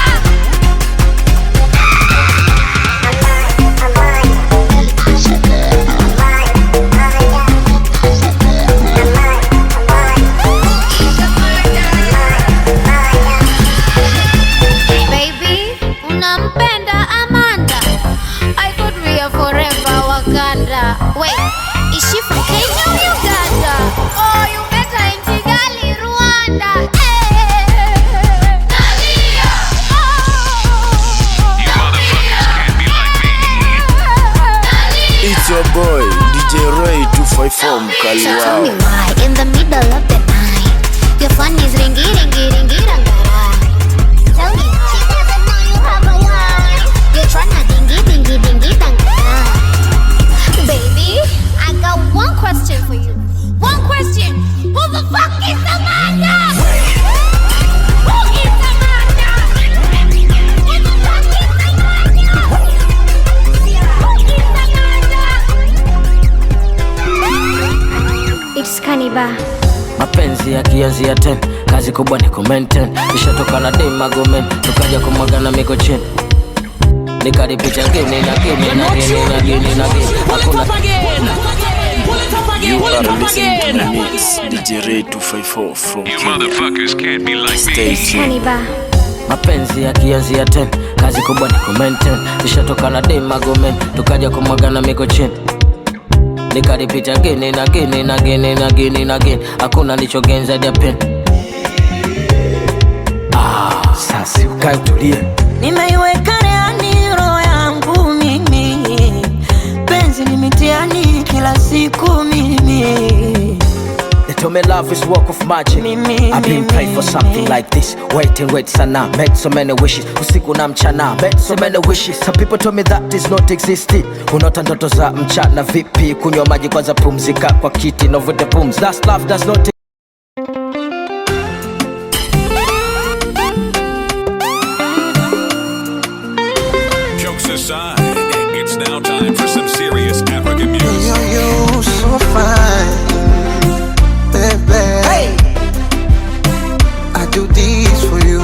Baby, unampenda Amanda? I thought we are forever Wakanda. Wait, is she from Kenya or Uganda? Oh, you met her in Kigali, Rwanda. Nadia! You motherfuckers can't be like me. It's your boy DJ Ray 254 So mkali tell me wao. why, in the middle of the night, your phone is ringy, ringy, ringy, rangarai. Tell me why, she doesn't know you have a wife. You're tryna dingy, dingy, dingy, dangadai. Baby, I got one question for you. One question. Who the fuck is Amanda? Who is Amanda? Who the fuck is Amanda? Who is Amanda? It's Kaniba. Mapenzi yakianzia 10, kazi kubwa ni kumaintain. Ishatoka na dem magomen, tukaja kumwagana miko chini. Nikaripicha gini na gini na gini na gini na gini. Hakuna You are listening to my mix DJ Ray 254 from You Kenya. motherfuckers can't be like Stay me. tuned. Kaniba. mapenzi yakianzia 10, kazi kubwa ni kumaintain. Ishatoka na dem magomen, tukaja kumwagana miko chini. Nikaripita gini na gini na gini na gini na gini. Hakuna lichogenza dia pen. Sasa ukae tulie. Nimeiweka reani roho yangu mimi, penzi ni mitiani kila siku mimi. They told me love is work of magic. I've been praying for something like this. Wait sana, made so many wishes. Usiku na mchana, made so many wishes. Some people told me that is not existing. Unaota ndoto za mchana vipi? Kunywa maji kwanza, pumzika kwa kiti na uvute pumzi. That's love does not. Jokes aside, it's now time for some serious African music. You're so fine, baby. Hey. I do this for you.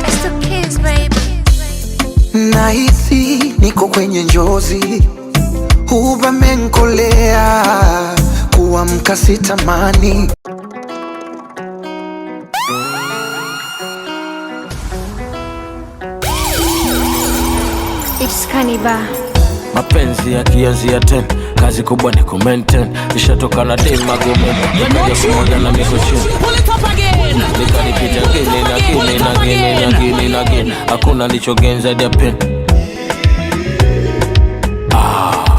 It's the kids, baby. Nahisi niko kwenye njozi, uvamenkolea kuamka sitamani. It's Kaniba. Mapenzi yakianzia 10, kazi kubwa ni kumaintain. Ishatoka na dem magomen, tukaja kumwagana miko chini. Nikaripita gini na gini na gini na gini na gini. Hakuna lichogenza dia pen.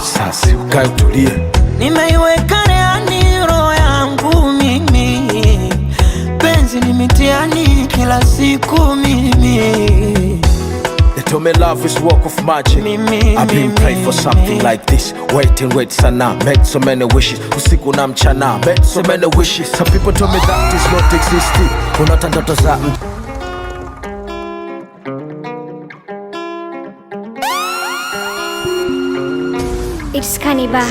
Sasa ukae tulie. Nimeiweka reani roho yangu mimi, penzi ni mitiani kila siku mimi. They told me love is work of magic. I've been praying for something like this. Wait sana, made so many wishes. Usiku na mchana, made so many wishes. Some people told me that is not existing. Unaota ndoto za It's Kaniba.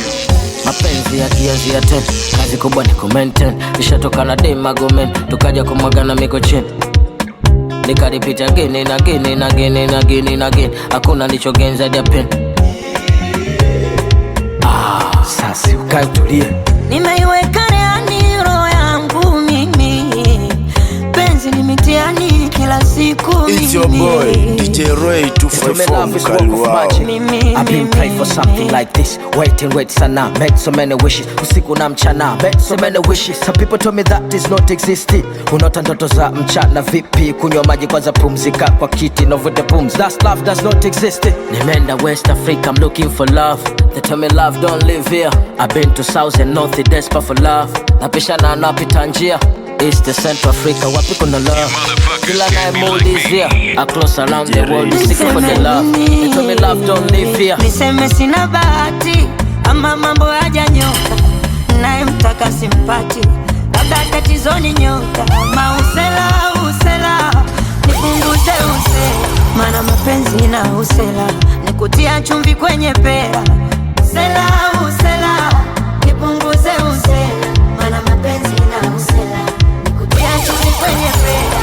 mapenzi yakianzia 10, kazi kubwa ni kumaintain. Nishatoka na dem magomen, tukaja kumwagana miko chini, nikaripita again na again na again na again na again, hakuna nilichogenza dia pen. Sasa ukae tulie, nimeiweka reani roho yangu mimi, penzi ni mitiani kila siku mimi. It's your boy DJ Ray 254 Mkalwa. I've been praying for something like this, wait sana, made so many wishes, usiku na mchana, made so many wishes. Some people told me that is not existing. Unaota ndoto za mchana vipi, kunywa maji kwanza pumzika kwa kiti, no vuta pumzi, that love does not exist. Nimeenda West Africa, I'm looking for love. They tell me love don't live here. I've been to South and North, desperate for love. Napishana napita njia, East to Central Africa, wapi kuna love? Kila nae mood is here, across around the world, is seeking for the love. They tell me love don't live here. Niseme sina bahati, ama mambo hajanyoka, nae mtaka simpati, labda tatizo ni nyota. Usela, nipunguze usela, mana mapenzi na usela, nikutia chumvi kwenye pera. Usela, nipunguze usela, mana mapenzi na usela, nikutia chumvi kwenye pera.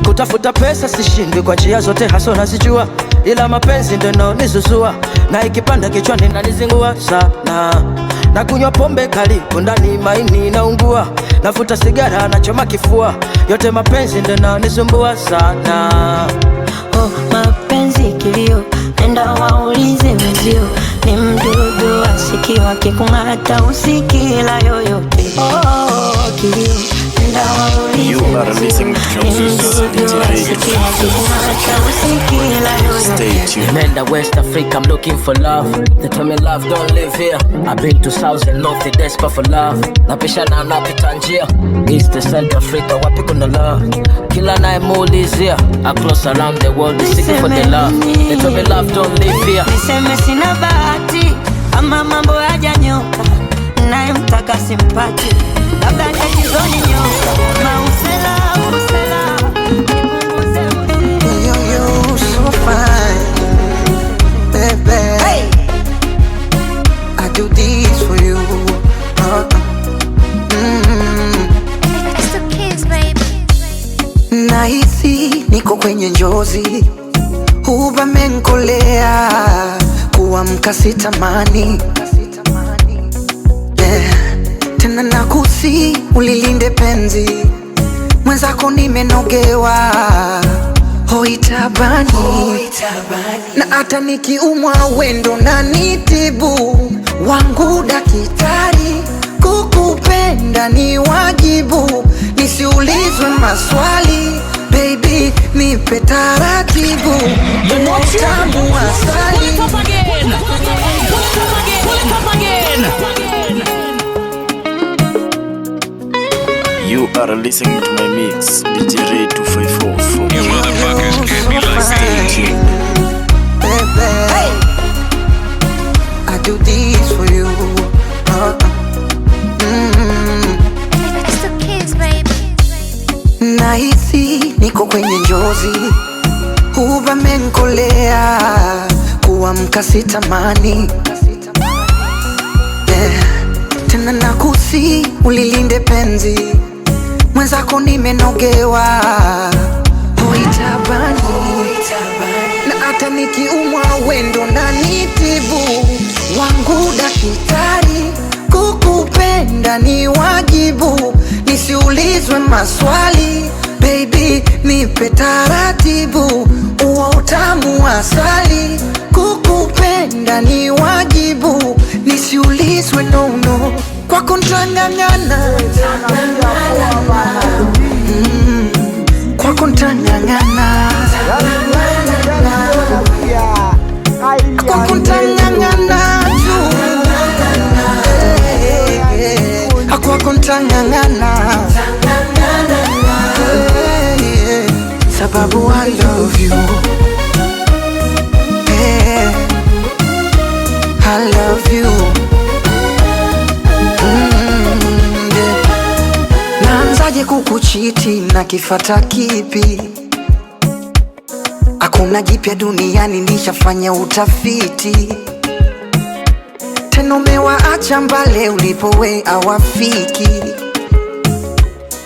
Kutafuta pesa sishindwi, kwa njia zote haso nazijua, ila mapenzi ndo inanizuzua, na ikipanda kichwani inanizingua sana. Na kunywa pombe kali ndani maini naungua, nafuta sigara nachoma kifua, yote mapenzi ndo inanisumbua sana. Mapenzi kilio, nenda waulize wenzio, ni mdudu asikiwa kikung'ata usikila yoyote. Kilio, nenda waulize wenzio, ni mdudu asikiwa kikung'ata usikila yoyote. Nimeenda West Africa, I'm looking for love. They tell me love don't live here. I've been to South and North, desperate for love. Napishana napita njia, East to Central Africa, wapi kuna love? Kila nae mood is here, across around the world, is seeking for the love. They tell me love don't live here. Niseme sina bahati, ama mambo hajanyoka, nae mtaka simpati, labda tatizo ni nyoka. Usela, nipunguze usela. You're so fine, baby. Hey. I do this for you. It's the kids, baby. Nahisi niko kwenye njozi, uvamenkolea, kuamka sitamani. Tena nakusi ulilinde penzi, mwenzako nimenogewa, hoitabani. Na hata nikiumwa wendo na nitibu, wangu dakitari, kukupenda ni wajibu, nisiulizwe maswali, baby nipe taratibu, utamu asali. You are listening to my mix, DJ Ray 254 from You motherfuckers can't be like Stay tuned. Hey. I do this for you. It's the kids, baby. Nahisi niko kwenye njozi, uvamenkolea, kuamka sitamani. Tena nakusi ulilinde penzi, mwenzako nimenogewa, hoitabani. Na hata nikiumwa wendo na nitibu, wangu dakitari, kukupenda ni wajibu, nisiulizwe maswali, baby nipe taratibu, uwa utamu asali. Kukupenda ni wajibu, nisiulizwe nono, kwako ntang'ang'ana, kwako ntang'ang'ana, kwako ntang'ang'ana tu, kwako ntang'ang'ana, sababu I love you. I love you. Yeah. Naanzaje kukuchiti na kifata kipi? hakuna jipya duniani, nishafanya utafiti. Tena umewaacha mbale ulipowe awafiki.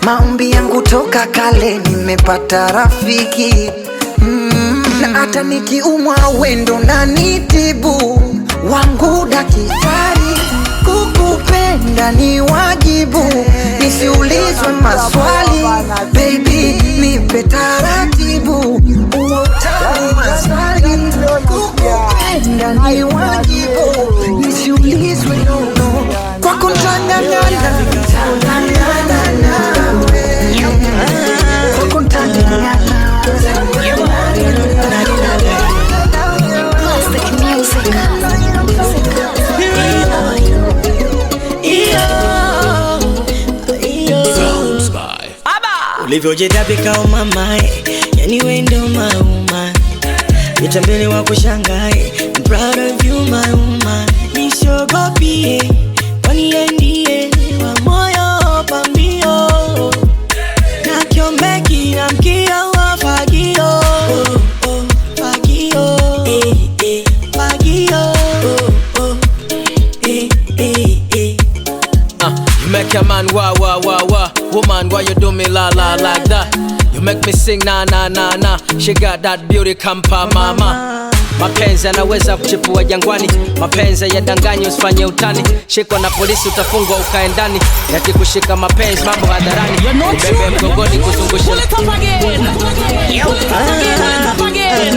Maombi yangu toka kale, nimepata rafiki. Na hata nikiumwa wendo na nitibu, wangu daktari. Kukupenda ni wajibu, nisiulizwe maswali. Baby nipe taratibu, uotani maswali. Kukupenda ni wajibu, nisiulizwe nono. Kwa kuntangangana, kwa kuntangangana. Ulivyojitabika umamae, yani we ndo mauma. Nitambele wa kushangae, I'm proud of you my woman. Nisiogopie, kwani yeye ndiye wa moyo pambio. Na kiombeki na mkia wa fagio. Fagio, fagio. You make a man wah wah wah wah. Woman, why you do me la la like that? You make me sing na na na na. She got that beauty kampa mama. Mapenzi yanaweza kuchipua jangwani, mapenzi yadanganyi usifanye utani. Shikwa na polisi utafungwa ukae ndani, yakikushika mapenzi mambo hadharani. Bebe mgongoni kuzungusha.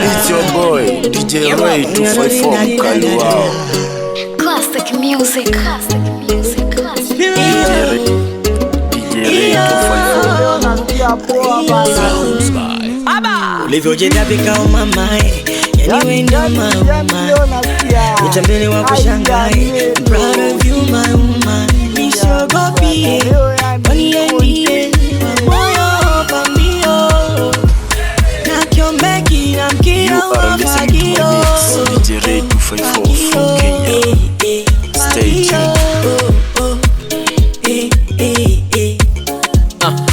It's your boy DJ Ray 254 Mkali wao. Classic music. Classic music. Classic music. Ulivyojitabika umamae, yani we ndo mauma. Nitambele wa kushangae, I'm proud of you my woman. Nisiogopie, kwani yeye ndiye wa moyo pambio. Na kiombeki na mkia wa fagio. DJ Ray 254 from Kenya. Stay tuned.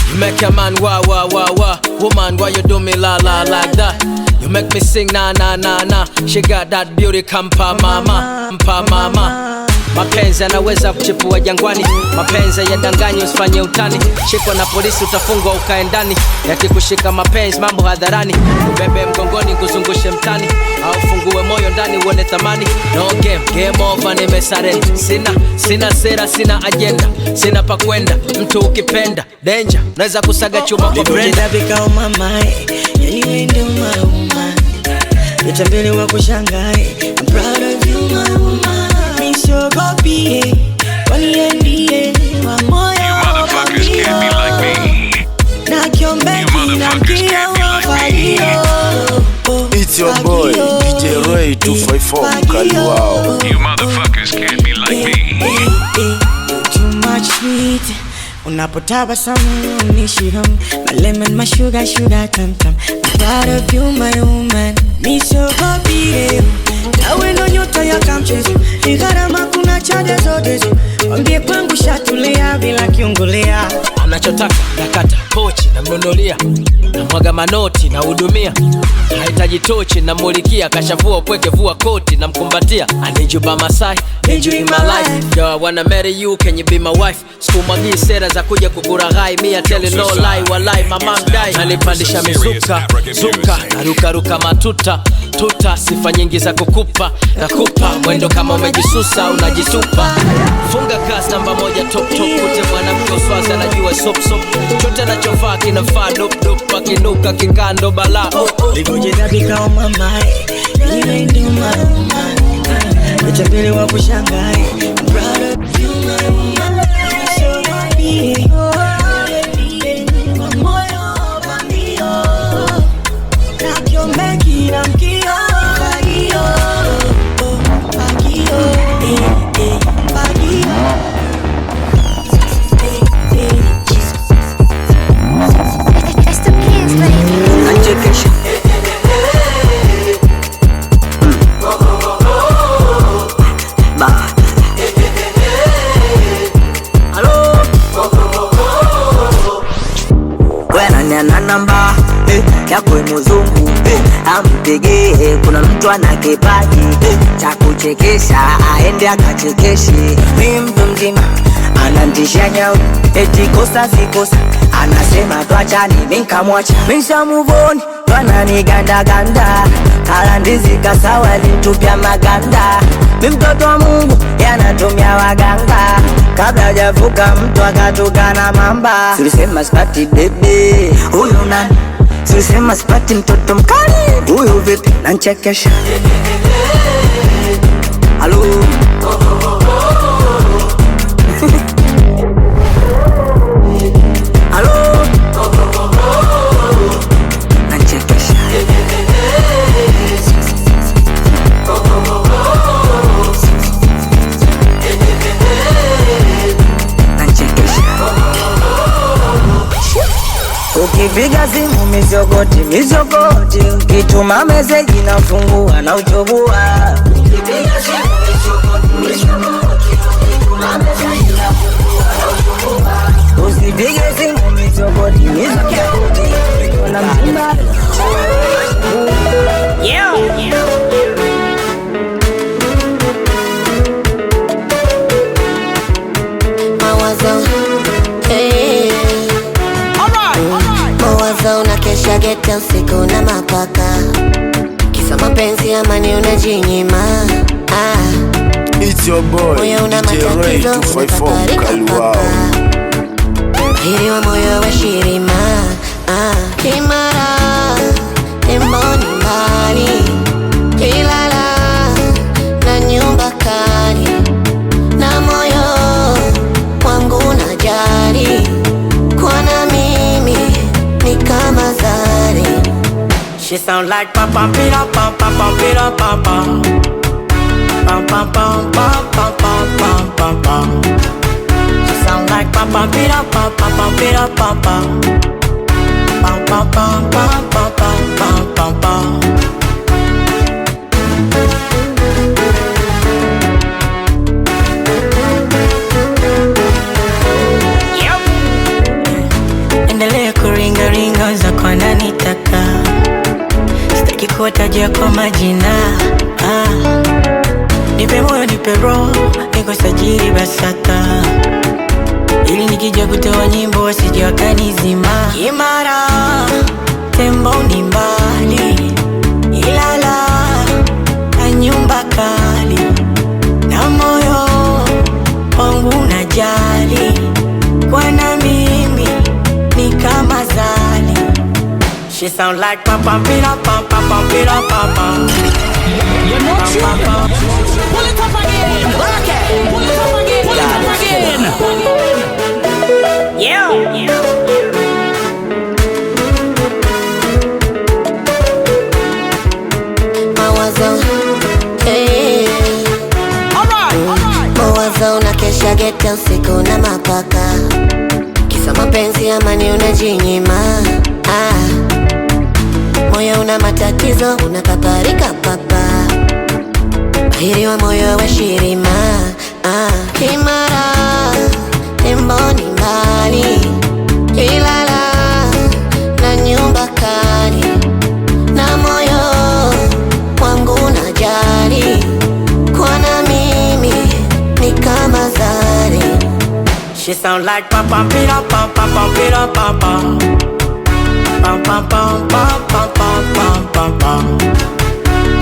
You make a man wah wah wah wah. Woman, why you do me la la like that? You make me sing na na na na. She got that beauty kampa mama, mpa mama. Mapenzi yanaweza kuchipua jangwani, mapenzi yadanganyi usifanye utani. Shikwa na polisi utafungwa ukae ndani, yakikushika mapenzi mambo hadharani. Ubebe mgongoni kuzungushe mtani, au fungue moyo ndani uone thamani. No game, game over nimesarenda. Sina sera, sina agenda, sina pa kwenda. Mtu ukipenda, danger, unaweza kusaga chuma kwa brenda. Ulivyojitabika umamae, yani we ndo mauma. Nitambele wa kushangae, I'm proud of you my woman. Nisiogopie, kwani yeye ndiye wa moyo pambio. Na kiombeki na mkia wa fagio. It's your boy DJ Ray 254 Mkali wao. You motherfuckers can't be like me. Too much sweet. Unapotabasamu unishiham. My lemon, my sugar, sugar tam tam. I'm proud of you my woman. Nisiogopie, nawe ndo nyota ya kamchezo. Ni gharama kuna chaja zote. Wambie kwangu shatulia bila kiungulia. Anachotaka nakata pochi na mnunulia, na mwaga manoti na hudumia. Hahitaji tochi na mulikia, kashavua pweke vua koti na mkumbatia. I need you by my side, need you in my life. Yo, I wanna marry you, can you be my wife? Sikumwagii sera za kuja kukuraghai. Me I tell you no lie, walai mama mdai. Nalipandisha mizuka, zuka, naruka ruka matuta. Tuta, sifa nyingi za kukupa, nakupa. Mwendo kama umejisusa, unajitupa. Funga kasi namba moja top top. Kute mwanamke uswazi anajua sop sop. Chote anachovaa kinafaa dop dop. Wakinuka kikando bala. Ulivyojitabika umamae, yani we ndo mauma. Nitambele wa kushangae, I'm proud of you my woman. Nisiogopie, wa moyo pambio. Na kiombeki na mkia wa fagio. Fagio, fagio. It's the kids, baby. Anjekesha. Hello. When I nana number, ya kwenu zungu ampigie, kuna mtu ana kipaji cha kuchekesha, aende akachekeshe. Mimi mtu mzima anantisha nyau, eti kosa si kosa, anasema tuachane, mimi nikamwacha. Mimi move on, wananiganda ganda, kala ndizi kasawa litupia maganda. Mimi mtoto wa Mungu, yanatumia waganga, kabla hajavuka mtu akatoka na mamba. Tulisema sipati baby, huyu nani? Tulisema sipati mtoto mkali, huyu vipi? Nanchekesha. Halo. Halo. Nanchekesha. Ukipiga simu mizogoti, mizogoti, ukituma meseji nafungua na uchobua. Ukipiga simu mizogoti, mizogoti, ukituma meseji nafungua na uchobua. Usipige simu mizogoti, mizogoti, ukituma mzima. Mawazo unakesha geta usiku na mapaka, kisa mapenzi amani unajinyima. It's your boy DJ Ray 254 Kaluao. Hiri wa moyo wa shirima, Kimara, Temboni mbali, Kilala, na nyumba kali, na moyo wangu na jari, kwa na mimi ni kama zari. She sound like pam pam pira pam pam pam pira pam pam pam pam pam pam pam pam pam pam. She sound like pam pam pira pam pam pam pira pam pam pam pam pam pam pam pam pam. Endelea kuringa ringa za kwa nani taka, sitaki kuwatajia kwa majina. Nipe moyo nipe roho, niko sajili BASATA, ili nikija kutoa nyimbo wasije wakanizima. Kimara, Temboni mbali, Ilala, na nyumba kali, na moyo wangu najali, kwa na mimi ni kama zali. She sound like pam pam pira pam pam pam pira pam pam. You're not sure. Pull it up again. Okay. Pull it up again. Pull it up again. Yeah. Mawazo, mawazo unakesha geta usiku na mapaka, kisa mapenzi amani unajinyima. Moyo una matatizo unakaparika papa, bahiri wa moyo wa shirima. Kimara, Temboni mbali, Ilala, na nyumba kali, na moyo wangu najali, kwa na mimi ni kama zari. She sound like pam pam pira pam pam pam pira pam pam pam pam pam pam pam pam pam pam.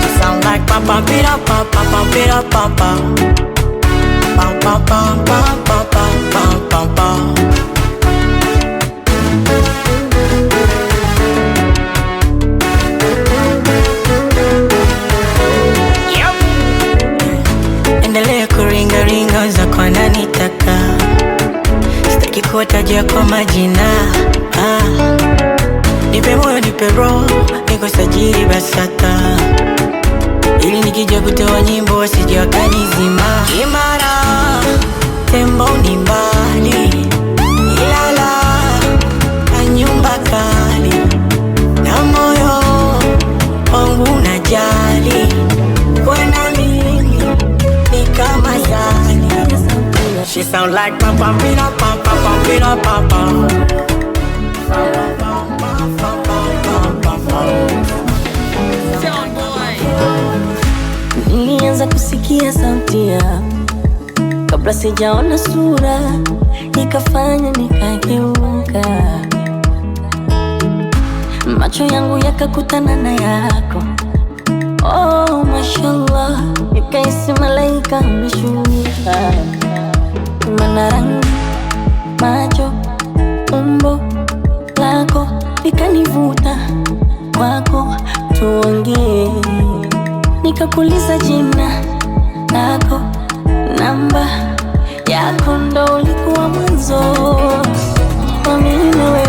She sound like pam pam pira pam pam pam pira pam pam pam pam pam pam pam pam pam. Endelea kuringa ringa za kwa nani taka, sitaki kuwatajia kwa majina. Nipe moyo nipe roho, niko sajili BASATA, ili nikija kutoa nyimbo wasije wakanizima. Kimara, Temboni mbali, Ilala, na nyumba kali, na moyo wangu najali, kwa na mimi ni kama zali. She sound like pam pam pira pam pam pam pira pam pam. sijaona sura ikafanya nikageuka, macho yangu yakakutana na yako. Oh, mashallah, nikaisi malaika ameshuka. Mana rangi, macho, umbo lako likanivuta kwako, tuongee. Nikakuuliza jina lako, namba yako, ndo ulikuwa mwanzo wa mimi na wewe.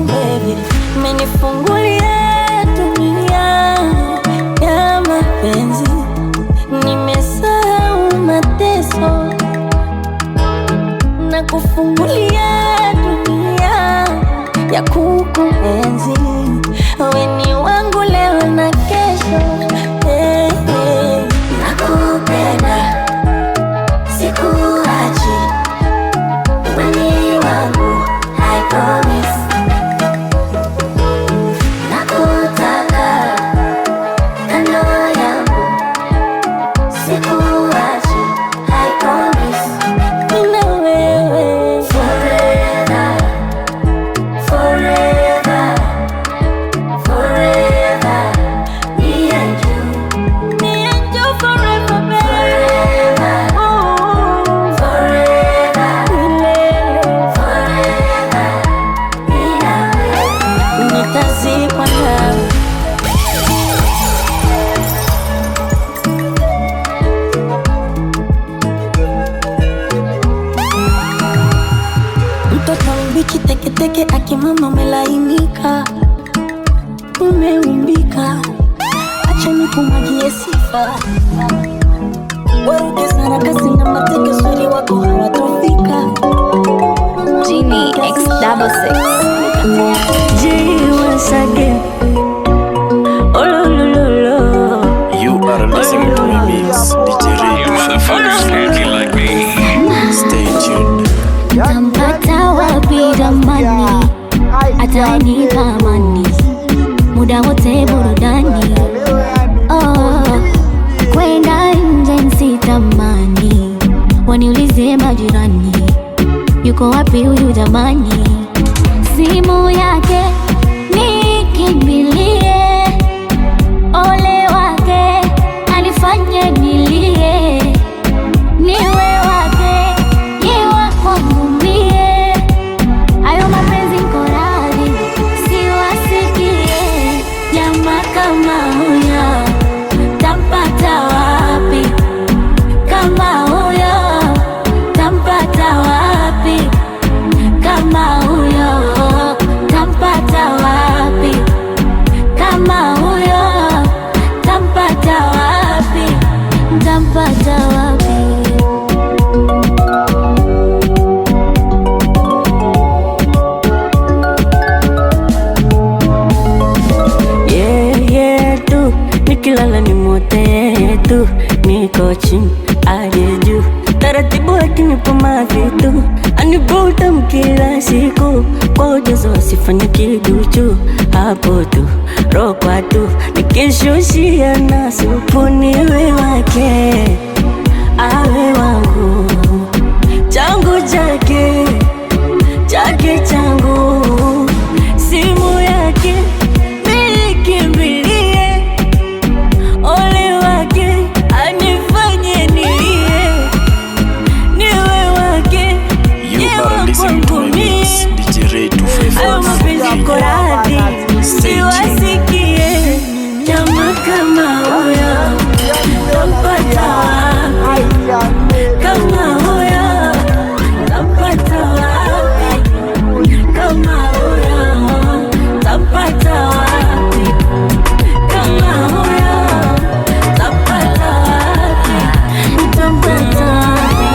Baby, umenifungulia dunia ya mapenzi, nimesahau mateso na kufungulia dunia ya kukuenzi. Wewe ni wangu leo na kesho. Hey, hey. Nakupenda, sikuachi, wewe ni wangu, I promise. Nakutaka kando yangu, sikuachi, I promise. Nina wewe forever, forever, forever. Me and you forever, baby. Forever, forever, forever. Nina wewe, nitazikwa nawe. Mtoto mbichi teketeke, akimama umelainika, umeumbika, acha nikumwagie sifa. Waruke sana kasi na mateke, uzuri wako hawatofika. Genie X66. G once again. Oh lo lo lo lo. You are listening to my mix, DJ Ray 254. You motherfuckers can't be like me. Stay tuned. Tampata wapi ramani, atanipa amani, muda wote burudani. Oh, kwenda nje nsitamani, waniulize majirani, yuko wapi huyu jamani? Simu yake nikimbilie, ole wake anifanye nilie, niwe wake niwe kwangu mie. Ayo mapenzi nkorari siwasikie, jamaa kama huyo tampata wapi? Kama huyo tampata wapi? Kama huyo tampata wapi? Kama huyo tampata wapi? Tampata wapi? Yeah, tu nikilala ni mote tu, niko chini aje juu, taratibu akinipa mavitu, anivuta mkila siku, kwa ujazo asifanye kiduchu, hapo tu rokwa tu, nikishushia na supu, niwe wake awe wangu, changu chake, chake changu, simu yake nikimbilie, ole wake anifanye nilie, niwe wake You are listening to my mix, DJ Ray 254. ayo mapenzi koradi siwasikie, jamaa kama huyo tampata wapi? Kama huyo tampata wapi? Kama huyo tampata wapi? Kama huyo tampata wapi? Tampata wapi?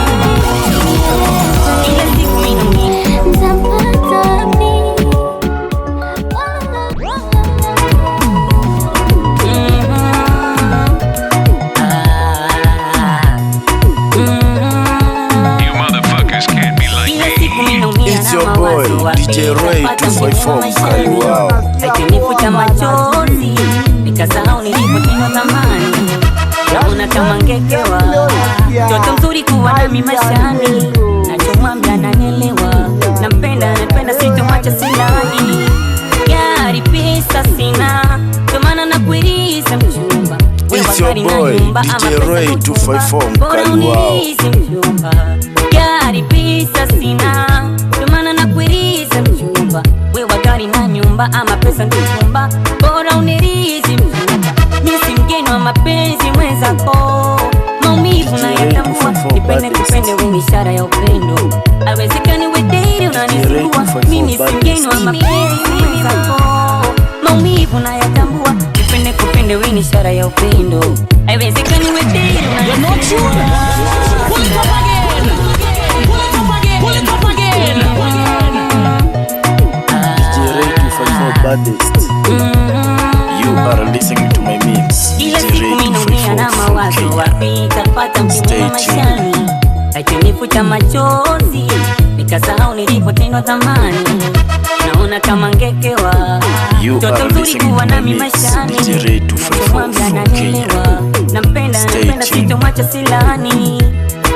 Ile siku mimi Tampata wapi? You motherfuckers can't be like me. It's your boy, DJ Ray 254, mkali wao. Akinifuta machozi nikasahau nilipotiwa zamani, naona kama ngekewa. Mtoto mzuri kuwa nami maishani, nachomwambia ananielewa. Nampenda sitomwacha silani. Gari pesa sina, ndio maana nakuiriza mchumba. It's your boy DJ Ray 254 mkali wao. Gari pesa sina, ndio maana nakuiriza mchumba. Wewe gari na nyumba ama pesa ndichumba, bora unirizi mchumba. Mimi si mgeni wa mapenzi mwenzako, maumivu na yatambua. Nipende wewe ni ishara ya upendo. Haiwezekani wewe date unanisumbua. Mimi si mgeni wa mapenzi mwenzako, maumivu na yatambua. Nipende wewe ni ishara ya upendo. Haiwezekani wewe date unanisumbua. Pull it up again. Pull it up again. Pull it up again. DJ Ray 254 baddest. You are listening to my memes. Kila siku mimi naumia na mawazo, wapi tapata msimu maishani. Akinifuta machozi, nikasahau nilipotendwa zamani. Naona kama ngekewa. Mtoto mzuri kuwa nami maishani, nachomwambia ananielewa. Nampenda sitomwacha silani.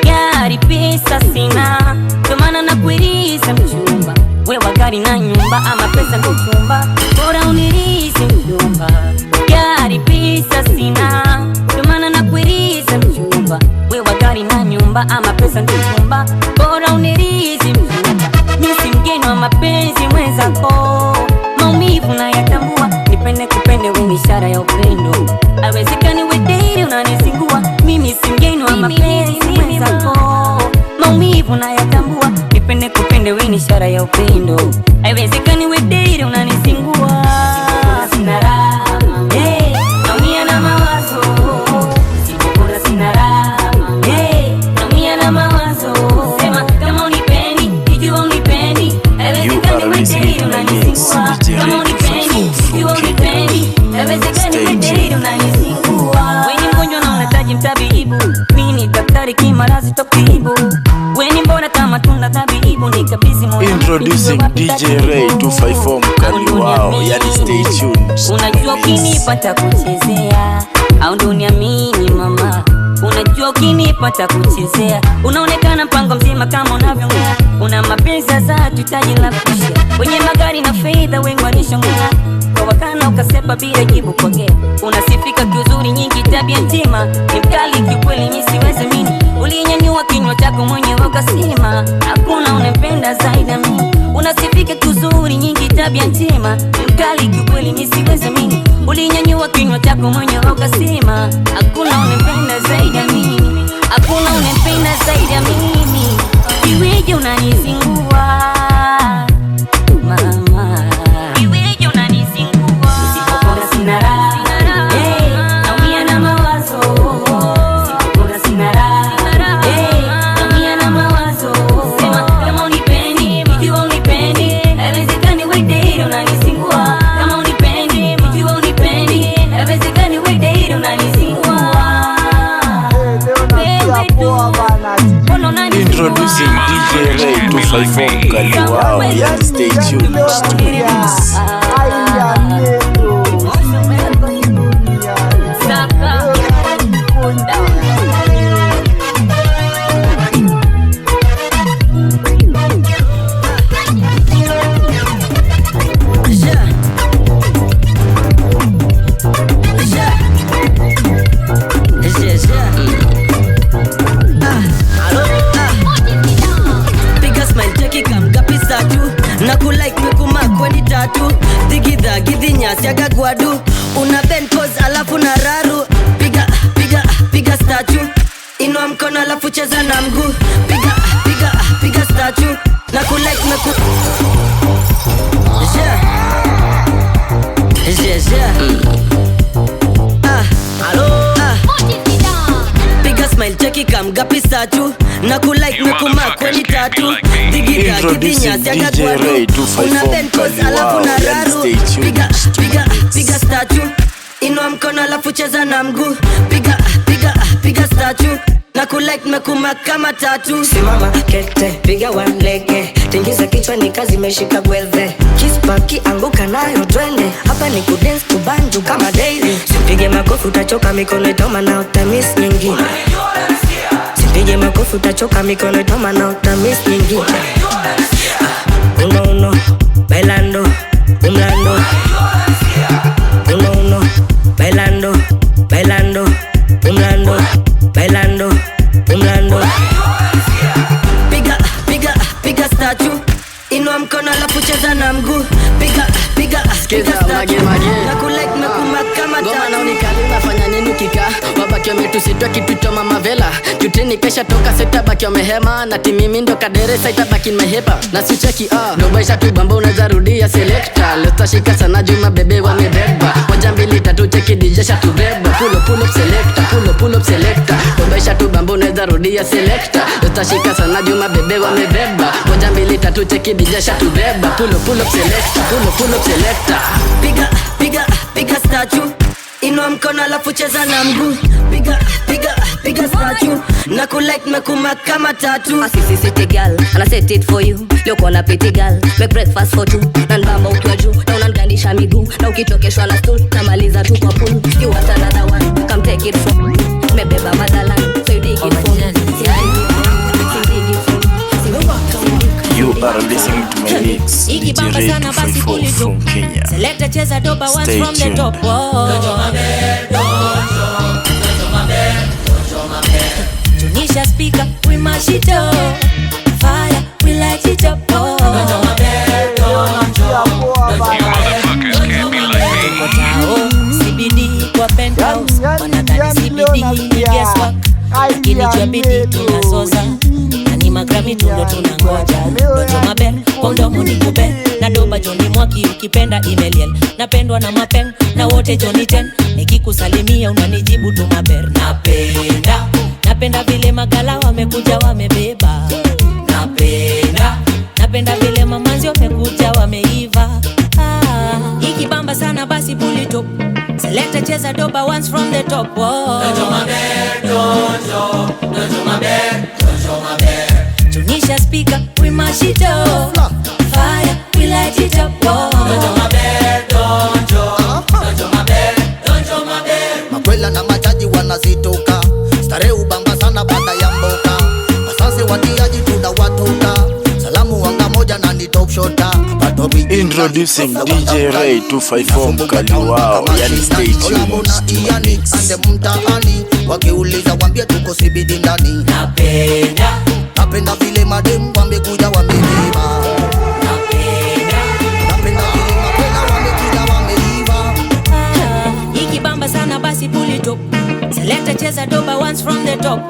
Gari pesa sina, ndio maana nakuiriza mchumba. Wewe gari na nyumba ama pesa ndo chumba, bora unirizi mchumba. Gari pesa sina, ndio maana nakuiriza mchumba. Wewe gari na nyumba ama pesa ndo chumba, bora unirizi mchumba. Mimi si mgeni wa mapenzi mwenzako, maumivu na yatambua. Nipende wewe ni ishara ya upendo. Haiwezekani wewe date unanisingua. Mimi si mgeni wa mapenzi mwenzako, maumivu na yatambua. Nipende wewe ni ishara ya upendo. Haiwezekani wewe date unanisingua. Sina raha, naumia na mawazo. Sikukula sina raha, naumia na mawazo. Sema kama unipendi, ikiwa unipendi. Haiwezekani wewe date unanisingua. Kama unipendi, ikiwa unipendi. Haiwezekani wewe date unanisingua. Wewe ni mgonjwa na unahitaji mtabibu, mimi ni daktari kimarazi tokibu. Wewe ni mbona kama tunda tabibu, nikabidhi moyo. Introducing DJ Ray 254 mkali wao, yani stay tuned. Unajua ukinipata kuchezea, au ndo uniamini mama. Unajua ukinipata kuchezea, unaonekana mpango mzima kama unavyongea. Una mapenzi za tutaji la kushia, wenye magari na fedha wengi walishongea. Kwa wakana ukasepa bila jibu kwake. Unasifika kiuzuri nyingi tabia njema, ni mkali kiukweli mimi siwezi mini. Ulinyanyua kinywa chako mwenyewe ukasema, hakuna unempenda zaidi ya mimi. Unasifika kiuzuri nyingi tabia njema, ni mkali kiukweli mimi siwezi mini. Ulinyanyua kinywa chako mwenyewe ukasema, hakuna unempenda zaidi ya mimi. Hakuna unempenda zaidi ya mimi. Iweje unanizingua mama? Iweje unanizingua? Sikukula sina raha, naumia na mawazo. Sikukula sina raha, naumia na mawazo. Sema kama unipendi, ikiwa unipendi. Haiwezekani wewe date unanizingua. Kama unipendi, ikiwa unipendi. Haiwezekani wewe date unanizingua. Introducing DJ Ray 254 mkali wao, yani stay tuned to remix. Siaga guadu, una bend pose alafu na raru. Piga statue. Inua mkono alafu cheza na mguu. Piga statue. Na kulike meku. Piga smile cheki kamgapi statue. Na kulike mekuma kweni tatu. Diginya siaga guadu, una bend pose alafu na raru. Piga statue. Inua mkono alafu cheza na mguu. Piga statue. Na kulike mekuma kama tatu. Simama kete, piga one lege. Tingiza kichwa ni kazi meshika gwelve. Kiss maki anguka nayo twende. Hapa ni kudance kubanju kama daily. Sipige makofi utachoka mikono itoma na utamis nyingine. Sipige makofi utachoka mikono itoma na utamis nyingine. Uno uno bailando umlando. Uno uno bailando bailando umlando bailando umlando. Piga piga piga statue. Inua mkono alafu cheza na mguu. Piga piga piga statue. Na kulike mekuma kama tatu. Na unikali unafanya nini kika? Wabaki wametusitwa kitu cha mama vela. Jutini kesha toka seta baki wamehema. Na timimi ndo kadere saita baki mehepa. Na sicheki Dobaisha tu bamba unaweza rudia selector. Leta shika sana juma bebe wamebeba. Moja mbili tatu cheki DJ sha tubeba. Pull up selector, pull up selector. Dobaisha tu bamba unaweza rudia selector. Leta shika sana juma bebe wamebeba. Moja mbili tatu cheki DJ sha tubeba. Pull up selector, pull up selector. Piga piga piga statue. Inua mkono alafu cheza na mguu. Piga piga piga statue. Na kulike mekuma kama tatu. Asisi city girl and I set it for you. Leo kona pretty girl make breakfast for two. Na nbamba ukiwa juu na unangandisha miguu. Na ukichokeshwa na stool na maliza tu kwa pool. You want another one, come take it from me. Mebeba motherland, so you dig it from me. You are listening to my mix, DJ Ray 254 from Kenya. Select a cheza doba once Stay from the tuned. top. Tunisha speaker, we mash it up. Fire, we light it up. CBD kwa penthouse, wanadhani CBD ni guesswork. Lakini jua bidii tunazoza. Nani magrami tundo tunangoja. Dojo maber, kwa mdomo ni kuben. Na doba Johnny Mwaki ukipenda imeliel. Napendwa na mapeng, na wote Johnny 10. Nikikusalimia unanijibu tu maber. Napenda vile magala wamekuja wamebeba. Napenda vile mamanzi wamekuja wameiva. Ikibamba sana basi pull it up. Select a cheza doba once from the top. Dojo maber. Tunisha speaker, we mash it up. Fire, we light it up. Makwela na majaji wanazitoka. Stare ubamba sana baada ya mboka. Asase watiaji tunawatoka. Salamu wanga moja na ni top shota. Introducing DJ Ray 254 mkali wao, yani stay tuned. Ande mtaani wakiuliza wambie tuko CBD ndani. Napenda vile madem wamekuja wamebeba. Napenda vile makwela wamekuja wameiva. Ikibamba sana basi pull it up. Select a cheza doba once from the top.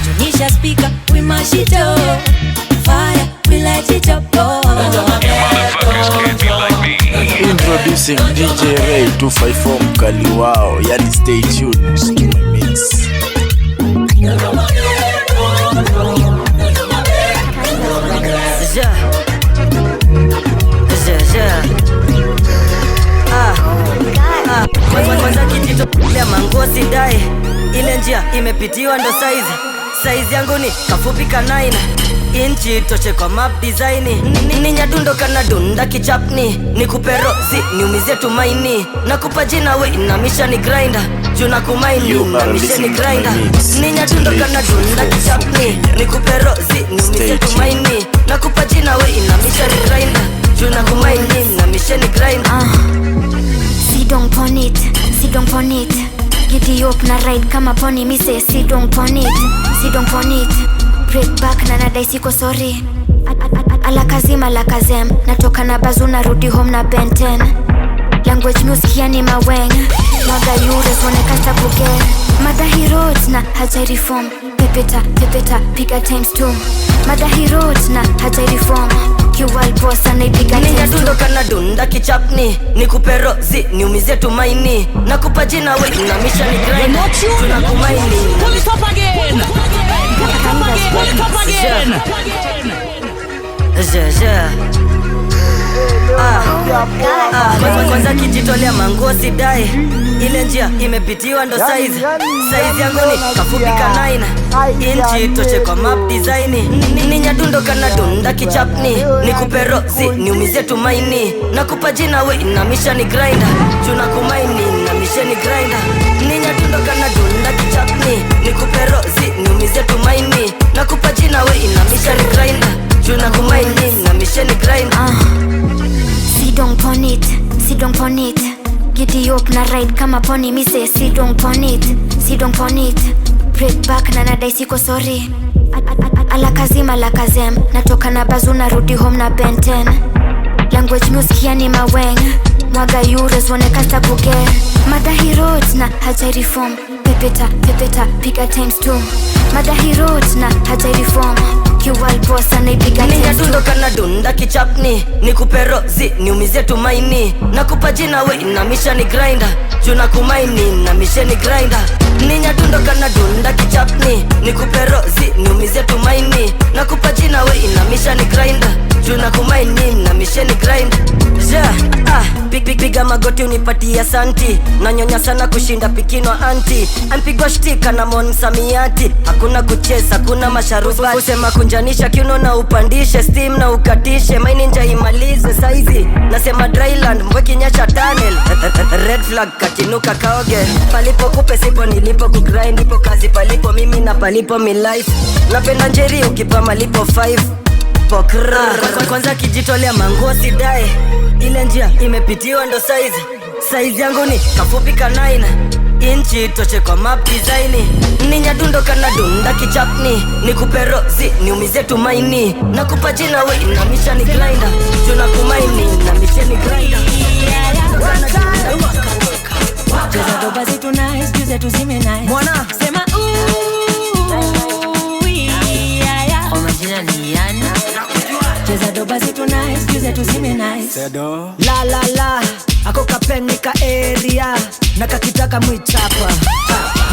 Tunisha speaker, we mash it up. Fire, we light it up. Introducing DJ Ray 254 mkali wao, yani stay tuned to my mix. Kwanza kitito ya mangosi dai. Ile njia imepitiwa ndo size yangu ni kafupi kanaina. Inchi toche kwa map design. Ni nyadundo kana dunda kichapni. Nikupe rozi niumizie tumaini. Nakupa jina we inamisha ni grinder. Juna kumaini inamisha ni grinder. Ni nyadundo kana dunda kichapni. Nikupe rozi niumizie tumaini. Nakupa jina we inamisha ni grinder. Juna kumaini inamisha ni grinder. Sit down pon it, sit down pon it. Giddy up na ride kama pony. Mi say sit down pon it, sit down pon it. Break back na nadai siko sorry. Alakazim alakazem. Natoka na bazu narudi home na Ben 10. Language music yani maweng. Mwaga yure zone kasta kuge. Madahi roads na hajai reform. Pepeta, piga times 2. Madahi roads na hajai reform. Kiwal boss anaipiga times 2. Ninyadundo kana dunda kichapni. Nikupe rozi niumizie tumaini. Nakupa jina we inamisha ni grinder. Tunakumaini. Pull it up again. Kwanza kijitolea mangosi dai. Ile njia imepitiwa ndo size yangu ni kafupi kanaina. Inchi toshe kwa map design. Ninya dundo kana dunda kichapni. Nikupe rozi niumize tumaini. Nakupa jina we inamisha ni grinder. Juna kumaini inamisha ni grinder. Ninya dundo kana dunda kichapni. Nikupe rozi niumize tumaini. Nakupa jina we inamisha ni grinder. Juna kumaini inamisha ni grinder. Sit down pon it, sit down pon it. Giddy up na ride kama pony. Mi say sit down pon it, sit down pon it. Break back na nadai siko sorry. Alakazim alakazem. Natoka na bazu narudi home na benten. Language music yani maweng. Mwaga euros wanekasta kuge. Madahi roads na hajai reform. Pepeta, pepeta, piga times 2. Madahi roads na hajai reform. Kiwal boss anaipiga times 2. Ninya dundo kana dunda kichapni. Nikupe rozi niumize tumaini. Nakupa jina we inamisha ni grinder. Juna kumaini inamisha ni grinder. Ninya dundo kana dunda kichapni. Nikupe rozi niumize tumaini. Nakupa jina we inamisha ni grinder. Juna kumaini inamisha ni grinder. Piga magoti unipatia santi. Nanyonya sana kushinda pikino anti. Ampigwa shtika na mon samiati. Hakuna kucheza, hakuna masharubati. Kusema kunjanisha kiuno na upandishe. Steam na ukatishe, maini nja imalize saizi. Nasema dryland mweki nyasha tunnel. Red flag katinuka kaoge. Palipo kupe sipo nilipo kugrind. Ipo kazi palipo mimi na palipo mi life. Napenda njeri ukipa malipo 5. Kwanza kijitolea manguo sidai. Ile njia imepitiwa ndo size yangu ni kafupi kanaina. Inchi toshe kwa map design. Ninya dundo kana dunda kichapni. Nikupe rozi niumize tumaini. Nakupa jina we inamisha ni grinder. Juna kumaini inamisha ni grinder. Cheza doba zitu nice, juze tuzime nice. Mwana sema yeah. Kwa majina ni yani. Cheza doba zitu nice, juze tuzime nice. Sedo la ako kapeni ka area. Na kakitaka mwichapa.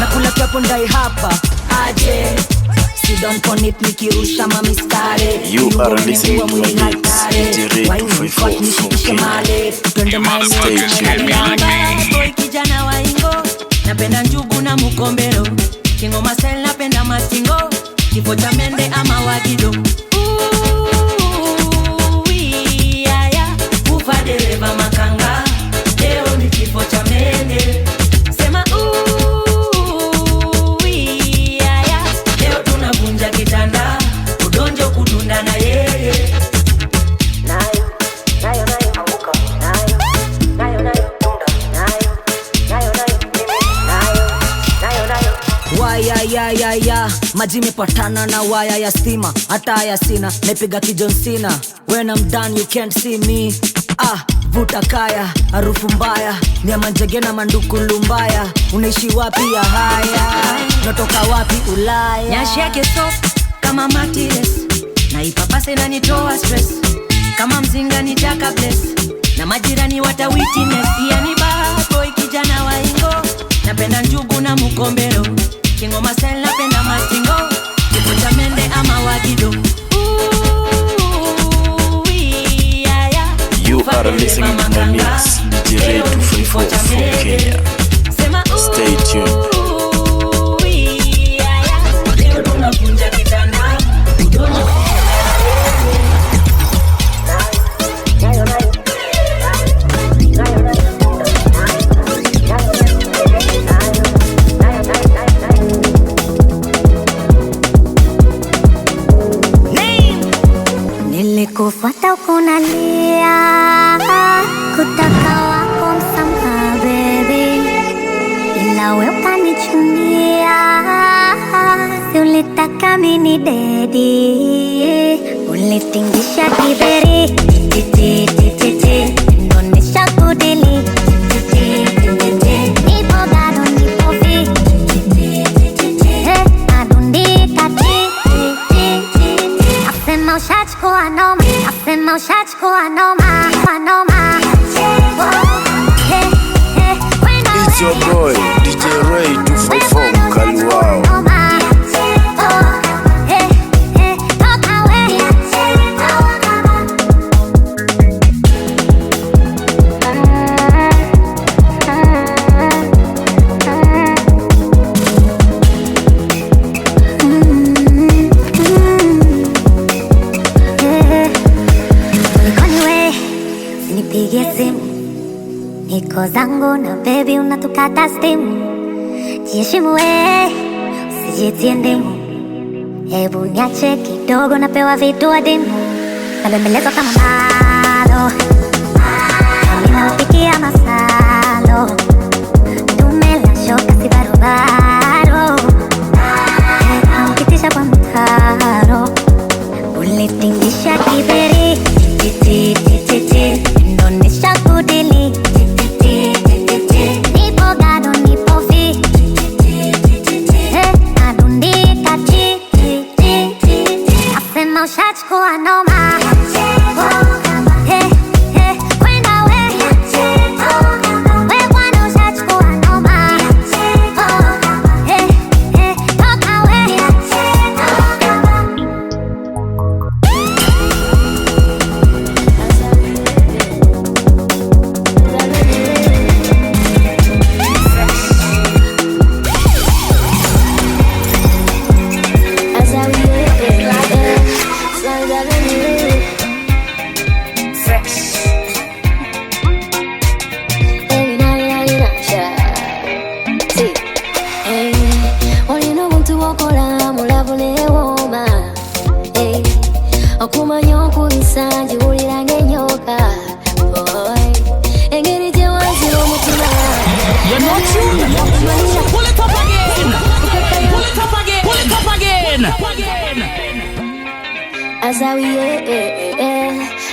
Nakula kiapo ndai hapa. Aje sit down pon it nikirusha mamistare. You are listening to my mix, DJ Ray 254. You motherfuckers can't be like me. Boy kijana wa ingo. Napenda njugu na mukombero. Kingo masel napenda mastingo. Kifo cha mende ama wagido. Ufa dereva makanga. Leo ni kifo cha mende. Sema leo tunavunja kitanda. Udonjo kudunda na yeye. Nayo anguka. Nayo tunda. Nayo Waya maji mepatana na waya ya stima. Hata ya sina naipiga kijon sina. When I'm done you can't see me. Vuta kaya, harufu mbaya. Ni ya manjege na manduku lumbaya. Unaishi wapi ya haya? Natoka wapi Ulaya? Nyashi yake soft kama matires. Na ipapase na nitoa stress. Kama mzinga ni jaka bless. Na majirani wata witness. Yani bad boy kijana wa ingo. Napenda njugu na mukombero. Kingo masel napenda mastingo. Kifo cha mende ama wagido. You are listening to my mix, DJ Ray 254 from Kenya. Stay tuned. Nilikufuata ukunalia, kutaka wako msamaha baby, ila we ukanichunia. Si ulitaka mini dedi, ulitingisha kiberi. Ndonesha kudili. Nipo gado nipo fi. Adundika Asema ushachukua noma. Asema ushachukua noma. It's your boy, DJ Ray 254 mkali wao. niko zangu na baby unatukata stimu. Jiheshimu we, usijitie ndimu. Hebu niache kidogo napewa vitu adimu. Nabembelezwa kama malo, nina upikia masalo. Dume la shoka si barobaro, ukitisha kwa mtaro. Ulitingisha kiberi, titi titi titi, ndonesha kudili. Nipo gado nipo fi, nadundika chi. Nasema ushachukua noma.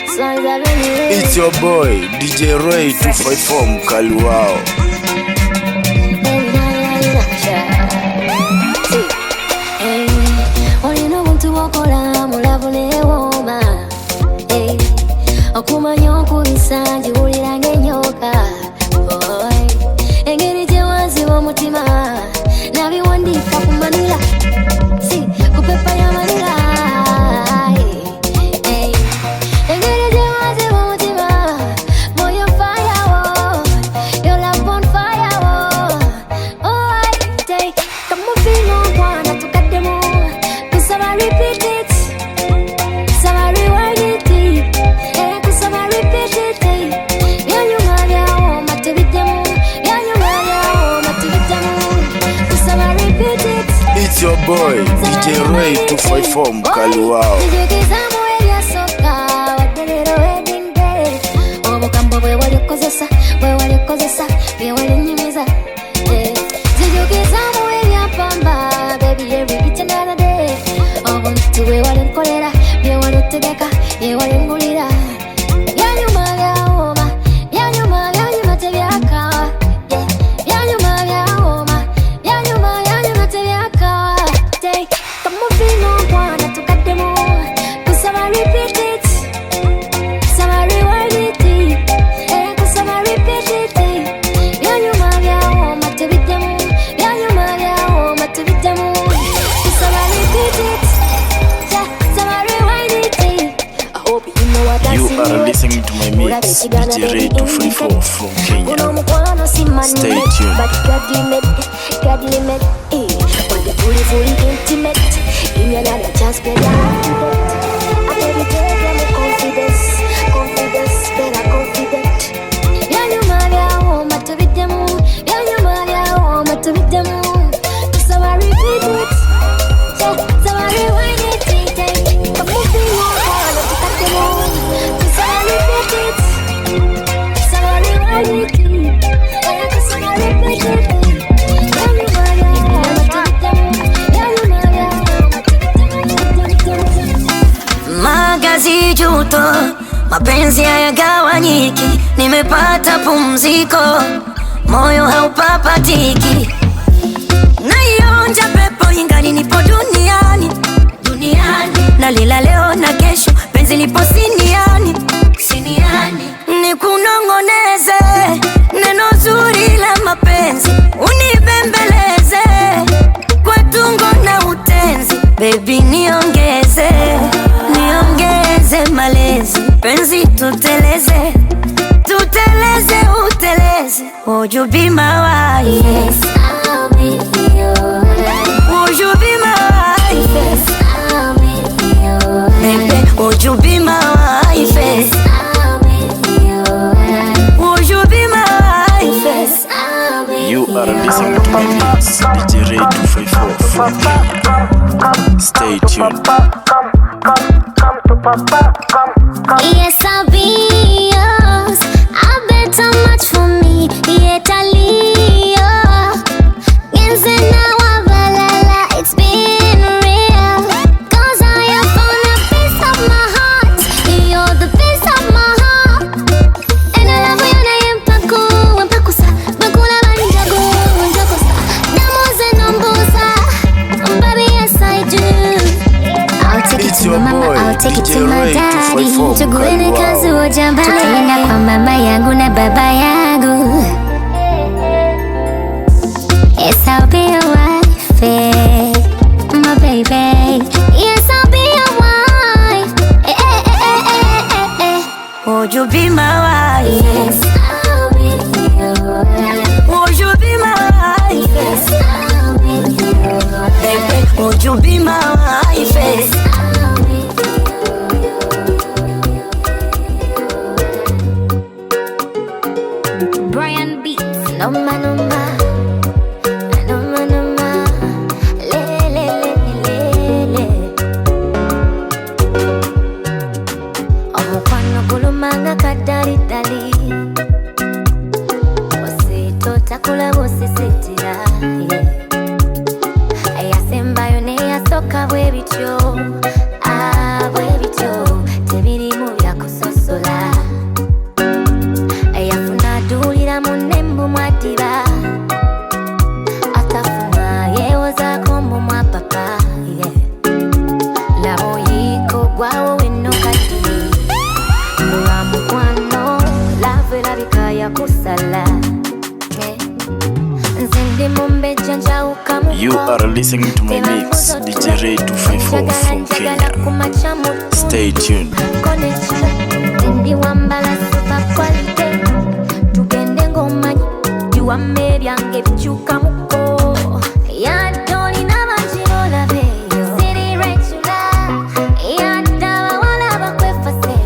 It's your boy DJ Ray 254 mkali wao. It's your boy DJ Ray 254 mkali wao. You are listening to my mix, DJ Ray 254 from Kenya. Stay tuned. Magazi juto, mapenzi hayagawanyiki. Nimepata pumziko, moyo haupapatiki. Naionja pepo ingali nipo duniani. Nalila leo na kesho, penzi lipo siniani. Nikunongoneze, neno zuri la mapenzi. Unibembeleze, kwa tungo na utenzi. Baby niongeze malezi. Penzi tuteleze, uteleze. Would you be my wife? Yes, I'll be yours. Would you be my wife? Yes, I'll be yours. Baby, would you be my wife? Yes, I'll be yours. Would you be my wife? tuned. Yes, I'll be yours. I bet how much for me. Yet I leave. It's been real. 'Cause I have found a piece of my heart. You're the piece of my heart. And I love you na yempako, wampakusa. Bakula banjago, wanjakosa. Namuze nombusa. Baby, yes I do. I'll take it to my mama, I'll take it to my daddy. Tuguene kazi ujambani. Tutaenda kwa mama yangu na baba yangu. Yes, I'll be your wife, my baby. Yes, I'll be your wife. Would you be my wife? Yes, I'll be your wife. Would you be my wife? Yes, I'll be your wife. Baby, would you be my wife? Yes, I'll be Brian Beats, no man, no man. Kadari Osito takula bosisitira Ayasembayo ne yasoka bwe bityo bwe bityo tebirimu byakusosola Ayafuna adulira munnembu mwadiba Atafuna yewozaako mbu mwapapa Labo yiko gwawo weno kadiri Mukwano, lave labika ya kusala Nzindi mumbe janja ukamuko You are listening to my mix, DJ Ray 254 from Kenya. Stay tuned. Nzindi wambala super quality Tugende ngomanyi Yuwame byange bichuka muko Yadoni na manjiro laveyo City regular Yadawa wala bakwefa seyo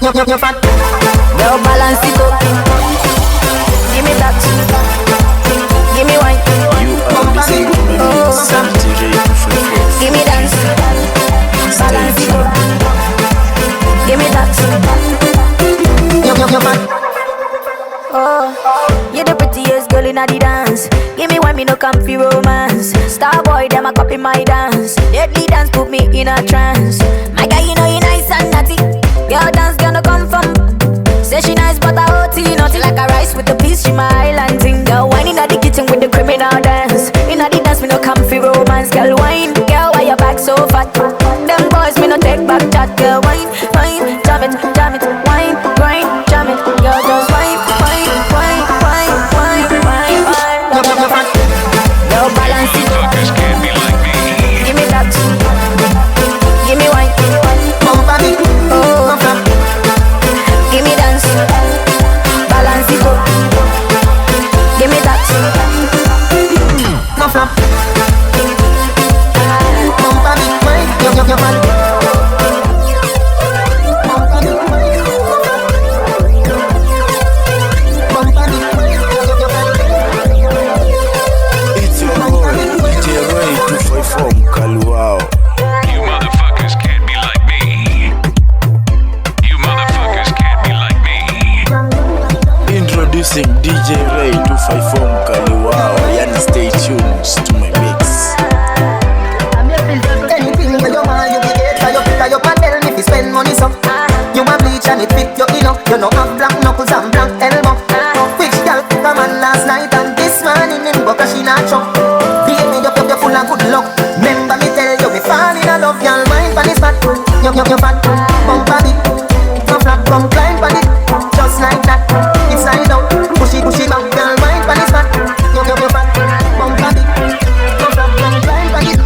You're fat. Well, balance it up. Give me that. Give me wine. You are listening to my mix, DJ Ray 254. Give me dance. Balance it up. Give me that. You're fat. Oh, you're the prettiest girl in the dance. Give me wine, me no comfy romance. boy, them a copy my dance. Deadly dance put me in a trance. My guy, you know you nice and naughty. Girl dance gonna come from. Say she nice but I OT naughty. Like a rice with a piece, she my island thing. Girl whining at the kitchen with the criminal dance. In the dance me no comfy romance. Girl wine, girl why your back so fat? Them boys me no take back chat. Girl wine, wine, jam it, wine, grind, jam it. Girl just wine, wine, wine, wine, wine, wine, wine. Girl balance it. Give me that. Give me wine. Oh, give me dance. Balance it up. Give me that. No flop. Bumpa me, wine. Your man. Introducing DJ Ray 254 Mkali wao. Yani stay tuned to my mix. Anything where you want, you get it. You can tell me if you spend money so. You want bleach and it fit you, you know. You know have black knuckles and black elbow. Which girl come on last night and this morning in Boca she not show. Beat me up, you're full of good luck. Remember me tell you, me fall in love. Y'all mind for this fat. You fat. Bump on it. No flap, come climb on it. Just like that. It's like out. Push it back. Y'all mind for this fat. You fat. Bump on it. No flap, come climb on it.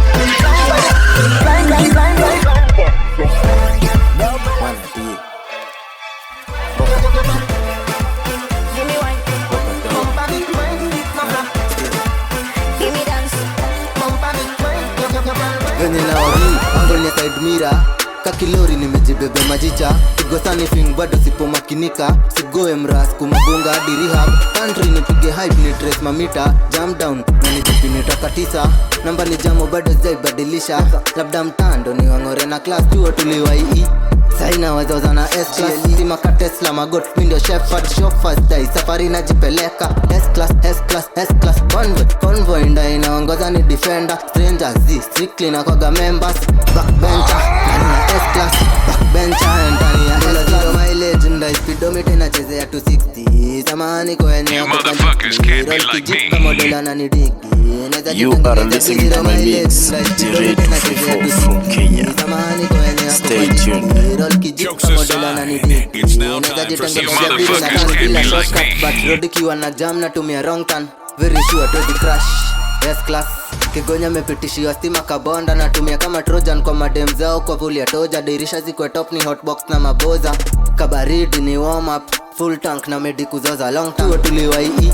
Venye na wawili, angle ya side mirror. Kakilori nimejibebe majicha. Tigosani fing bado sipomakinika. Sigoe mras kumagunga hadi rehab. Country nipige hype ni trace mamita. Jam down na nijipini toka 9. Namba ni jamo bado zaibadilisha. Labda mtando ni wangore na class 2 tuliwai. Saina wazoza na S-Class. Sima ka Tesla magot window Shepherd chauffeurs die. Safari najipeleka S-Class, S-Class, S-Class. Convoy nda inaongoza ni defender. Strangers Z, strictly na kwaga members. Backbencher, ndani ya S-Class. Backbencher, ndani ya S-Class. Mileage nda speedometer inachezea 260. Samahani kwenye You motherfuckers can't be like me. You are listening to my mix, DJ Ray 254 from Kenya. Stay tuned. Jokes aside, it's now time for some motherfuckers can't be like me. But road kiwa na jam na tumia wrong turn. Very sure to the crash. S-Class. Kigonya mepitishiwa stima kabonda na tumia kama Trojan kwa madem zao kwa vuli ya toja. Dirisha zikwe top ni hotbox na maboza. Kabaridi ni warm up. Full tank na medi kuzoza long time. Tuliwai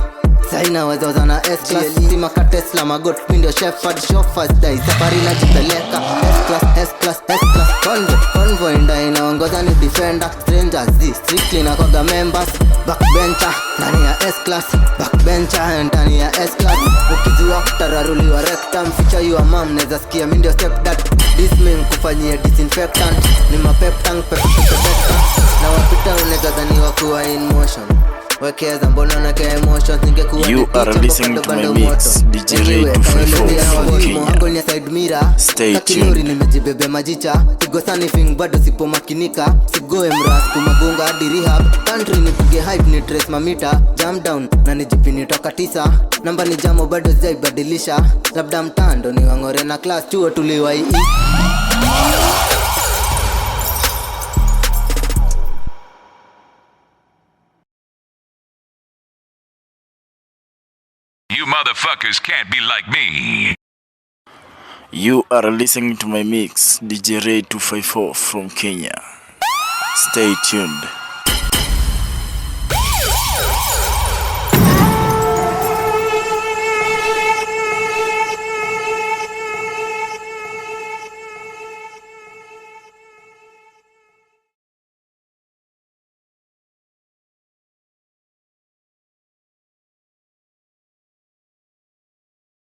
Saina wazoza na S-Class. Sima ka Tesla magot window Shepherd chauffeurs die. Safari najipeleka S-Class, S-Class, S-Class. Convoy nda inaongoza ni defender. Strangers Z, strictly na kwaga members. Backbencher, ndani ya S-Class. Backbencher, ndani ya S-Class. Ukiziwa kutararuliwa rectum. Feature your mom, neza skia mindio stepdad. This mean kufanyia disinfectant. Ni mapep tank, pep. Na wapita uneza dhani wakuwa in motion. Wekeza mbona na ke emotions ningekuwa You are listening to my mix, DJ Ray 254 from Kenya. Stay tuned. Nimejibebe majicha. Tigosani fing bado sipomakinika. Sigoe mras kumagunga hadi rehab. Country nipige hype ni trace mamita. Jam down na nijipini toka 9. Namba ni jamo bado zaibadilisha. Labda mtando ni wangore na class 2 tuliwai. You motherfuckers can't be like me. You are listening to my mix, DJ Ray 254 from Kenya. Stay tuned.